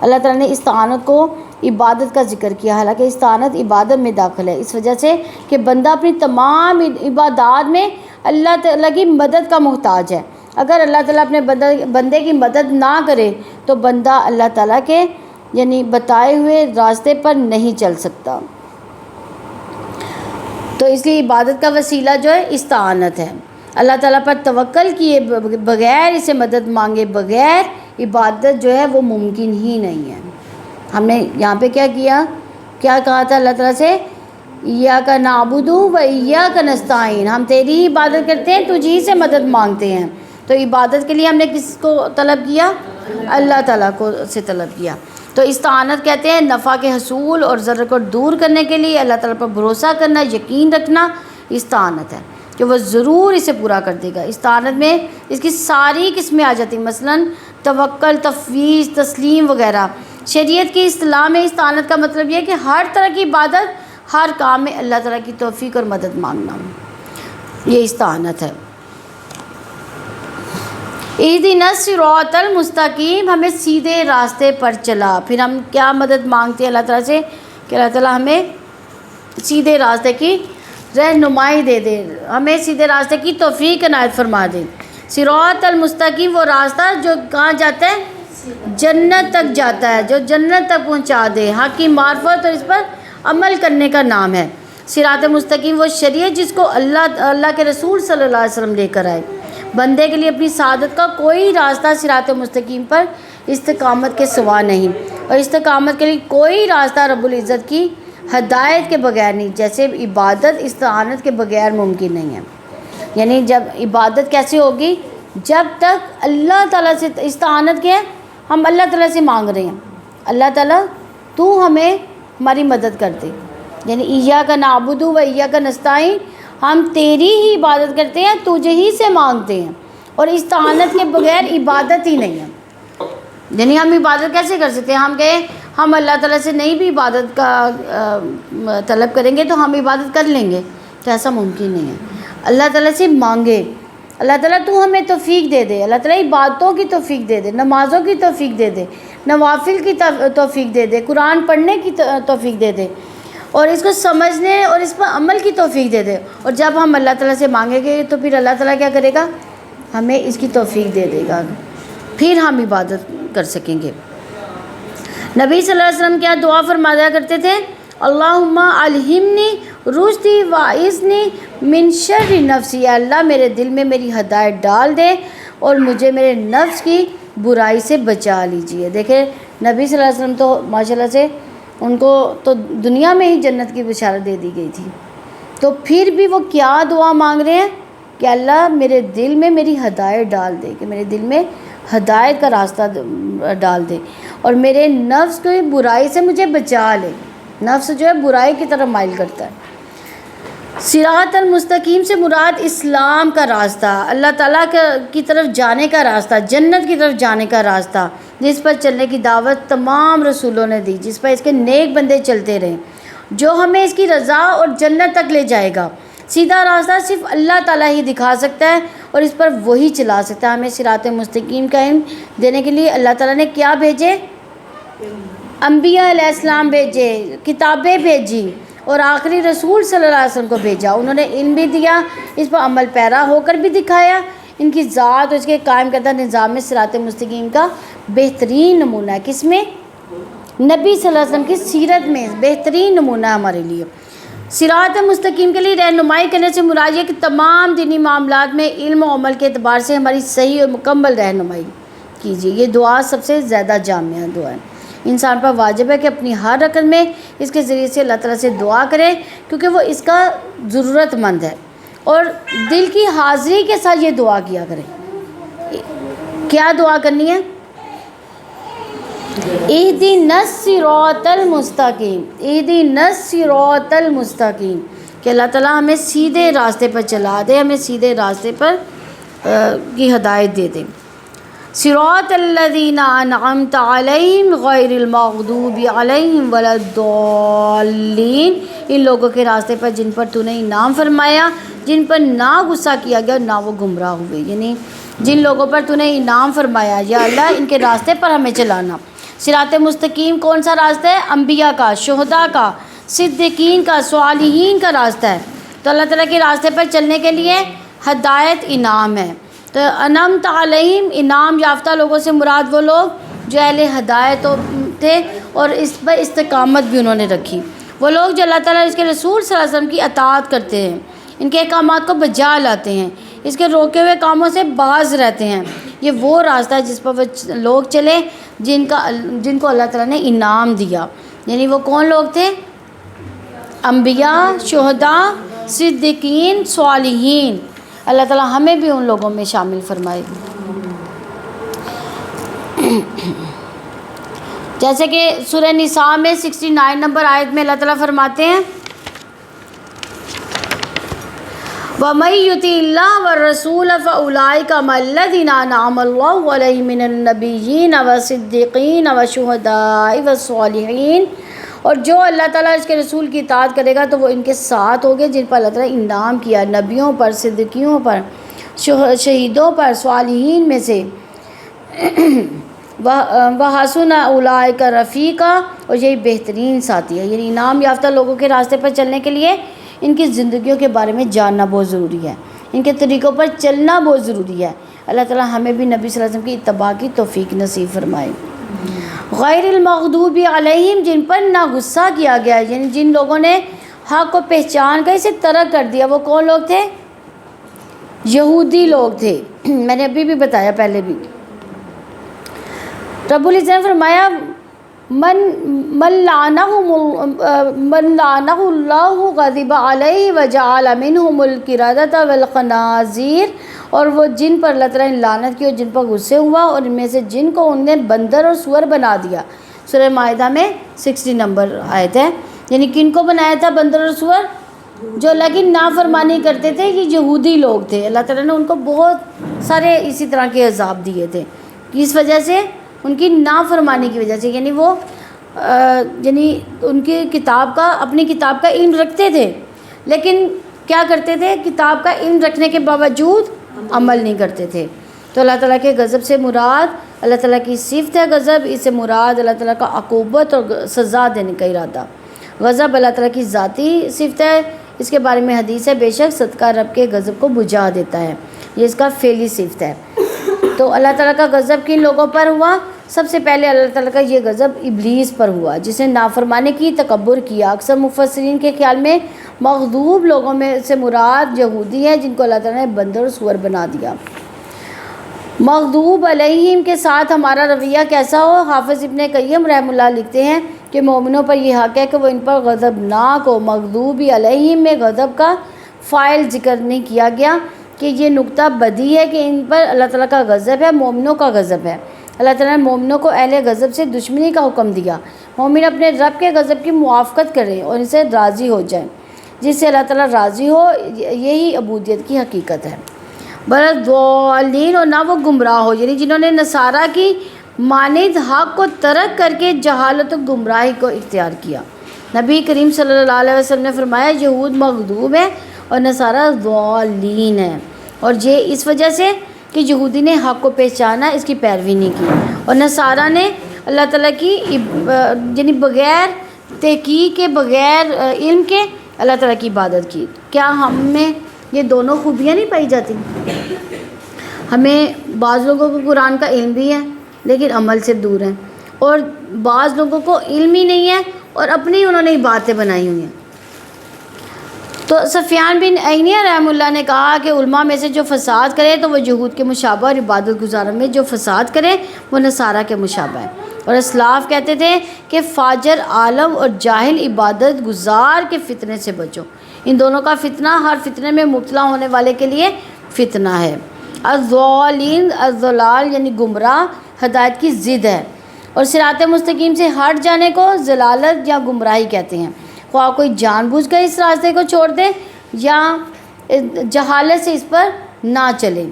اللہ تعالیٰ نے استعانت کو عبادت کا ذکر کیا، حالانکہ استعانت عبادت میں داخل ہے، اس وجہ سے کہ بندہ اپنی تمام عبادات میں اللہ تعالیٰ کی مدد کا محتاج ہے۔ اگر اللہ تعالیٰ اپنے بندے کی مدد نہ کرے تو بندہ اللہ تعالیٰ کے یعنی بتائے ہوئے راستے پر نہیں چل سکتا۔ تو اس لیے عبادت کا وسیلہ جو ہے استعانت ہے۔ اللہ تعالیٰ پر توکل کیے بغیر، اسے مدد مانگے بغیر عبادت جو ہے وہ ممکن ہی نہیں ہے۔ ہم نے یہاں پہ کیا کہا تھا اللہ تعالیٰ سے ایاک نعبد و ایاک نستعین، ہم تیری ہی عبادت کرتے ہیں، تجھ ہی سے مدد مانگتے ہیں۔ تو عبادت کے لیے ہم نے کس کو طلب کیا؟ اللہ تعالیٰ کو سے طلب کیا۔ تو استعانت کہتے ہیں نفع کے حصول اور ضرر کو دور کرنے کے لیے اللہ تعالیٰ پر بھروسہ کرنا، یقین رکھنا استعانت ہے کہ وہ ضرور اسے پورا کر دے گا۔ استعانت میں اس کی ساری قسمیں آ جاتی ہیں، مثلا توکل، تفویض، تسلیم وغیرہ۔ شریعت کی اصطلاح میں استعانت کا مطلب یہ ہے کہ ہر طرح کی عبادت، ہر کام میں اللہ تعالیٰ کی توفیق اور مدد مانگنا، یہ استعانت ہے۔ اہدنا الصراط المستقیم، ہمیں سیدھے راستے پر چلا۔ پھر ہم کیا مدد مانگتے ہیں اللہ تعالیٰ سے کہ اللہ تعالیٰ ہمیں سیدھے راستے کی رہنمائی دے دے، ہمیں سیدھے راستے کی توفیق عنایت فرما دے۔ صراط المستقیم وہ راستہ جو کہاں جاتا ہے؟ جنت تک جاتا ہے، جو جنت تک پہنچا دے، حق کی معرفت اور اس پر عمل کرنے کا نام ہے۔ صراط مستقیم وہ شریعت جس کو اللہ کے رسول صلی اللہ علیہ وسلم لے کر آئے۔ بندے کے لیے اپنی سعادت کا کوئی راستہ صراط مستقیم پر استقامت کے سوا نہیں، اور استقامت کے لیے کوئی راستہ رب العزت کی ہدایت کے بغیر نہیں، جیسے عبادت استعانت کے بغیر ممکن نہیں ہے۔ یعنی جب عبادت کیسے ہوگی؟ جب تک اللہ تعالیٰ سے استعانت کے ہم اللہ تعالیٰ سے مانگ رہے ہیں، اللہ تعالیٰ تو ہمیں ہماری مدد کر دے، یعنی ایاک نعبد و ایاک نستعین، ہم تیری ہی عبادت کرتے ہیں، تجھے ہی سے مانگتے ہیں، اور استعانت کے بغیر عبادت ہی نہیں ہے۔ یعنی ہم عبادت کیسے کر سکتے ہیں؟ ہم کہیں ہم اللہ تعالیٰ سے نہیں بھی عبادت کا طلب کریں گے تو ہم عبادت کر لیں گے، تو ایسا ممکن نہیں ہے۔ اللہ تعالیٰ سے مانگے، اللہ تعالیٰ تو ہمیں توفیق دے دے، اللہ تعالیٰ عبادتوں کی توفیق دے دے، نمازوں کی توفیق دے دے، نوافل کی توفیق دے دے، قرآن پڑھنے کی توفیق دے دے، اور اس کو سمجھنے اور اس پر عمل کی توفیق دے دے۔ اور جب ہم اللہ تعالیٰ سے مانگیں گے تو پھر اللہ تعالیٰ کیا کرے گا؟ ہمیں اس کی توفیق دے دے گا، پھر ہم عبادت کر سکیں گے۔ نبی صلی اللہ علیہ وسلم کیا دعا فرمایا کرتے تھے؟ اللہم الہمنی رشدی واعذنی من شر نفسی، اللہ میرے دل میں میری ہدایت ڈال دے اور مجھے میرے نفس کی برائی سے بچا لیجئے۔ دیکھیں نبی صلی اللہ علیہ وسلم تو ماشاءاللہ سے ان کو تو دنیا میں ہی جنت کی بشارت دے دی گئی تھی، تو پھر بھی وہ کیا دعا مانگ رہے ہیں کہ اللہ میرے دل میں میری ہدایت ڈال دے، کہ میرے دل میں ہدایت کا راستہ ڈال دے، اور میرے نفس کی برائی سے مجھے بچا لے۔ نفس جو ہے برائی کی طرف مائل کرتا ہے۔ صراط المستقیم سے مراد اسلام کا راستہ، اللہ تعالیٰ کی طرف جانے کا راستہ، جنت کی طرف جانے کا راستہ، جس پر چلنے کی دعوت تمام رسولوں نے دی، جس پر اس کے نیک بندے چلتے رہے، جو ہمیں اس کی رضا اور جنت تک لے جائے گا۔ سیدھا راستہ صرف اللہ تعالیٰ ہی دکھا سکتا ہے اور اس پر وہی چلا سکتا ہے۔ ہمیں صراط مستقیم کا علم دینے کے لیے اللہ تعالیٰ نے کیا بھیجے؟ انبیاء علیہ السلام بھیجے، کتابیں بھیجی، اور آخری رسول صلی اللہ علیہ وسلم کو بھیجا۔ انہوں نے علم بھی دیا، اس پر عمل پیرا ہو کر بھی دکھایا۔ ان کی ذات اور اس کے قائم کردہ نظام میں صراط مستقیم کا بہترین نمونہ ہے۔ کس میں؟ نبی صلی اللہ علیہ وسلم کی سیرت میں بہترین نمونہ ہے ہمارے لیے۔ صراط مستقیم کے لیے رہنمائی کرنے سے مراد یہ کہ تمام دینی معاملات میں علم و عمل کے اعتبار سے ہماری صحیح اور مکمل رہنمائی کیجیے۔ یہ دعا سب سے زیادہ جامع دعا ہے۔ انسان پر واجب ہے کہ اپنی ہر رکعت میں اس کے ذریعے سے اللہ تعالیٰ سے دعا کرے، کیونکہ وہ اس کا ضرورت مند ہے، اور دل کی حاضری کے ساتھ یہ دعا کیا کرے۔ کیا دعا کرنی ہے؟ اہدنا الصراط المستقیم، اہدنا الصراط المستقیم، کہ اللہ تعالیٰ ہمیں سیدھے راستے پر چلا دے، ہمیں سیدھے راستے پر کی ہدایت دے دے۔ صراط الذین انعمت علیہم غیر المغضوب علیہم ولا الضالین، ان لوگوں کے راستے پر جن پر تو نے انعام فرمایا، جن پر نہ غصہ کیا گیا نہ وہ گمراہ ہوئے۔ یعنی جن لوگوں پر تو نے انعام فرمایا، یا اللہ ان کے راستے پر ہمیں چلانا۔ صراط مستقیم کون سا راستہ ہے؟ انبیاء کا، شہداء کا، صدیقین کا، صالحین کا راستہ ہے۔ تو اللہ تعالیٰ کے راستے پر چلنے کے لیے ہدایت انعام ہے۔ تو انعمت علیہم، انعام یافتہ لوگوں سے مراد وہ لوگ جو اہل ہدایت تھے اور اس پر استقامت بھی انہوں نے رکھی، وہ لوگ جو اللہ تعالیٰ اس کے رسول صلی اللہ علیہ وسلم کی اطاعت کرتے ہیں، ان کے احکامات کو بجا لاتے ہیں، اس کے روکے ہوئے کاموں سے باز رہتے ہیں۔ یہ وہ راستہ ہے جس پر وہ لوگ چلے جن کو اللہ تعالیٰ نے انعام دیا۔ یعنی وہ کون لوگ تھے؟ انبیاء، شہداء، صدیقین، صالحین۔ اللہ تعالیٰ ہمیں بھی ان لوگوں میں شامل فرمائے۔ جیسے کہ سورہ نساء میں 69 نمبر آیت میں اللہ تعالیٰ فرماتے ہیں وَمَن يُطِعِ اللَّهَ وَالرَّسُولَ فَأُولَٰئِكَ مَعَ الَّذِينَ أَنْعَمَ اللَّهُ عَلَيْهِم مِّنَ النَّبِيِّينَ وَالصِّدِّيقِينَ وَالشُّهَدَاءِ وَالصَّالِحِينَ، اور جو اللہ تعالیٰ اس کے رسول کی اطاعت کرے گا تو وہ ان کے ساتھ ہوگے جن پر اللہ تعالیٰ انعام کیا، نبیوں پر، صدیقیوں پر، شہیدوں پر، صالحین میں سے، وحسن اولئک رفیقا، اور یہی بہترین ساتھی ہے۔ یعنی انعام یافتہ لوگوں کے راستے پر چلنے کے لیے ان کی زندگیوں کے بارے میں جاننا بہت ضروری ہے، ان کے طریقوں پر چلنا بہت ضروری ہے۔ اللہ تعالیٰ ہمیں بھی نبی صلی اللہ علیہ وسلم کی اتباع کی توفیق نصیب فرمائے۔ غیر المغضوب علیہم، جن پر نہ غصہ کیا گیا، یعنی جن لوگوں نے حق کو پہچان کر اسے ترک کر دیا، وہ کون لوگ تھے؟ یہودی لوگ تھے۔ میں نے ابھی بھی بتایا پہلے بھی۔ رب العزت نے فرمایا من لعنہ اللہ غضب علیہ وجعل منہم القردۃ والخنازیر، اور وہ جن پر اللہ تعالیٰ نے لعنت کی اور جن پر غصے ہوا، اور ان میں سے جن کو ان نے بندر اور سور بنا دیا۔ سورہ مائدہ میں 60 نمبر آیت ہے۔ یعنی کن کو بنایا تھا بندر اور سور؟ جو اللہ کی نافرمانی کرتے تھے، یہ یہودی لوگ تھے۔ اللہ تعالیٰ نے ان کو بہت سارے اسی طرح کے عذاب دیے تھے، کس وجہ سے؟ ان کی نافرمانی کی وجہ سے۔ یعنی وہ یعنی ان کی کتاب کا، اپنی کتاب کا علم رکھتے تھے، لیکن کیا کرتے تھے؟ کتاب کا علم رکھنے کے باوجود عمل نہیں کرتے تھے۔ تو اللہ تعالیٰ کے غضب سے مراد اللہ تعالیٰ کی صفت ہے غضب، اس سے مراد اللہ تعالیٰ کا عقوبت اور سزا دینے کا ارادہ۔ غضب اللہ تعالیٰ کی ذاتی صفت ہے، اس کے بارے میں حدیث ہے، بے شک صدقہ رب کے غضب کو بجھا دیتا ہے، یہ اس کا فعلی صفت ہے۔ تو اللہ تعالیٰ کا غضب کن لوگوں پر ہوا؟ سب سے پہلے اللہ تعالیٰ کا یہ غضب ابلیس پر ہوا، جس نے نافرمانی کی، تکبر کیا۔ اکثر مفسرین کے خیال میں مغضوب لوگوں میں سے مراد یہودی ہیں، جن کو اللہ تعالیٰ نے بندر اور سور بنا دیا۔ مغضوب علیہم کے ساتھ ہمارا رویہ کیسا ہو؟ حافظ ابن قیم رحمہ اللہ لکھتے ہیں کہ مومنوں پر یہ حق ہے کہ وہ ان پر غضبناک ہو۔ مغضوب علیہم میں غضب کا فاعل ذکر نہیں کیا گیا، کہ یہ نقطہ بدی ہے کہ ان پر اللہ تعالیٰ کا غضب ہے، مومنوں کا غضب ہے۔ اللہ تعالیٰ نے مومنوں کو اہل غضب سے دشمنی کا حکم دیا۔ مومن اپنے رب کے غضب کی موافقت کریں اور ان سے راضی ہو جائیں، جس سے اللہ تعالیٰ راضی ہو، یہی عبودیت کی حقیقت ہے۔ بلضالین، اور نہ وہ گمراہ ہو، یعنی جنہوں نے نصارہ کی مانند حق کو ترک کر کے جہالت و گمراہی کو اختیار کیا۔ نبی کریم صلی اللہ علیہ وسلم نے فرمایا یہود مغضوب ہے اور نصارہ ضالین ہے، اور یہ اس وجہ سے کہ یہودی نے حق کو پہچانا، اس کی پیروی نہیں کی، اور نصارہ نے اللہ تعالیٰ کی یعنی بغیر تحقیق کے، بغیر علم کے اللہ تعالیٰ کی عبادت کی۔ کیا ہم میں یہ دونوں خوبیاں نہیں پائی جاتی؟ ہمیں بعض لوگوں کو قرآن کا علم بھی ہے لیکن عمل سے دور ہیں، اور بعض لوگوں کو علم ہی نہیں ہے اور اپنی انہوں نے باتیں بنائی ہوئی ہیں۔ تو سفیان بن عینیہ رحمہ اللہ نے کہا کہ علماء میں سے جو فساد کرے تو وہ یہود کے مشابہ، اور عبادت گزاروں میں جو فساد کرے وہ نصارہ کے مشابہ ہے۔ اور اسلاف کہتے تھے کہ فاجر عالم اور جاہل عبادت گزار کے فتنے سے بچو، ان دونوں کا فتنہ ہر فتنے میں مبتلا ہونے والے کے لیے فتنہ ہے۔ الضالین، الضلال یعنی گمراہ، ہدایت کی ضد ہے، اور صراط مستقیم سے ہٹ جانے کو ضلالت یا گمراہی کہتے ہیں، خواہ کوئی جان بوجھ کر اس راستے کو چھوڑ دے یا جہالت سے اس پر نہ چلے۔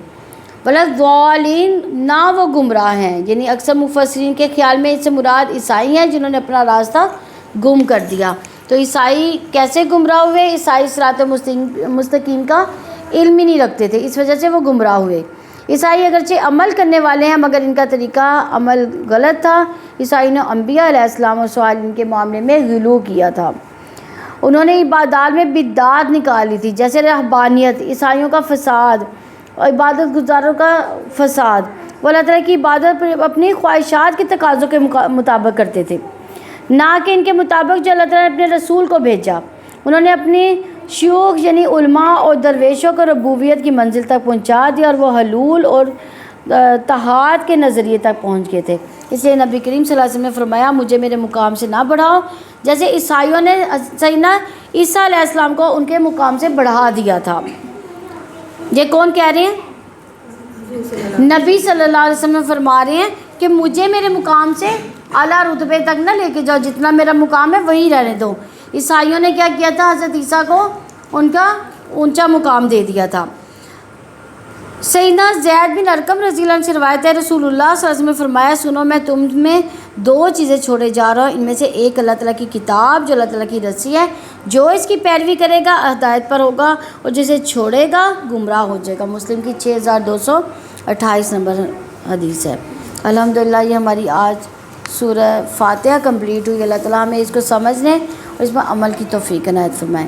بلضالین، نہ وہ گمراہ ہیں، یعنی اکثر مفسرین کے خیال میں اس سے مراد عیسائی ہیں جنہوں نے اپنا راستہ گم کر دیا۔ تو عیسائی کیسے گمراہ ہوئے؟ عیسائی صراط مستقیم کا علم ہی نہیں رکھتے تھے، اس وجہ سے وہ گمراہ ہوئے۔ عیسائی اگرچہ عمل کرنے والے ہیں مگر ان کا طریقہ عمل غلط تھا۔ عیسائی نے انبیاء علیہ السلام اور صالحین کے معاملے میں غلو کیا تھا، انہوں نے عبادات میں بدعات نکالی تھی، جیسے رہبانیت، عیسائیوں کا فساد اور عبادت گزاروں کا فساد۔ وہ اللہ تعالیٰ کی عبادت پر اپنی خواہشات کے تقاضوں کے مطابق کرتے تھے، نہ کہ ان کے مطابق جو اللہ تعالیٰ نے اپنے رسول کو بھیجا۔ انہوں نے اپنی شیوخ یعنی علماء اور درویشوں کو ربوبیت کی منزل تک پہنچا دیا، اور وہ حلول اور تحاد کے نظریے تک پہنچ گئے تھے۔ اس لیے نبی کریم صلی اللہ علیہ وسلم نے فرمایا مجھے میرے مقام سے نہ بڑھاؤ، جیسے عیسائیوں نے سیدنا عیسیٰ علیہ السلام کو ان کے مقام سے بڑھا دیا تھا۔ یہ کون کہہ رہے ہیں؟ نبی صلی اللہ علیہ وسلم فرما رہے ہیں کہ مجھے میرے مقام سے اعلیٰ رتبے تک نہ لے کے جاؤ، جتنا میرا مقام ہے وہی رہنے دو۔ عیسائیوں نے کیا کیا تھا؟ حضرت عیسیٰ کو ان کا اونچا مقام دے دیا تھا۔ سیدنا زید بن ارقم رضی اللہ عنہ سے روایت ہے رسول اللہ صلی اللہ علیہ وسلم نے فرمایا سنو میں تم میں دو چیزیں چھوڑے جا رہا ہوں، ان میں سے ایک اللہ تعالیٰ کی کتاب جو اللہ تعالیٰ کی رسی ہے، جو اس کی پیروی کرے گا ہدایت پر ہوگا، اور جسے چھوڑے گا گمراہ ہو جائے گا۔ مسلم کی 6228 نمبر حدیث ہے۔ الحمدللہ یہ ہماری آج سورہ فاتحہ کمپلیٹ ہوئی۔ اللہ تعالیٰ ہمیں اس کو سمجھنے اور اس میں عمل کی توفیق عنایت فرمائے۔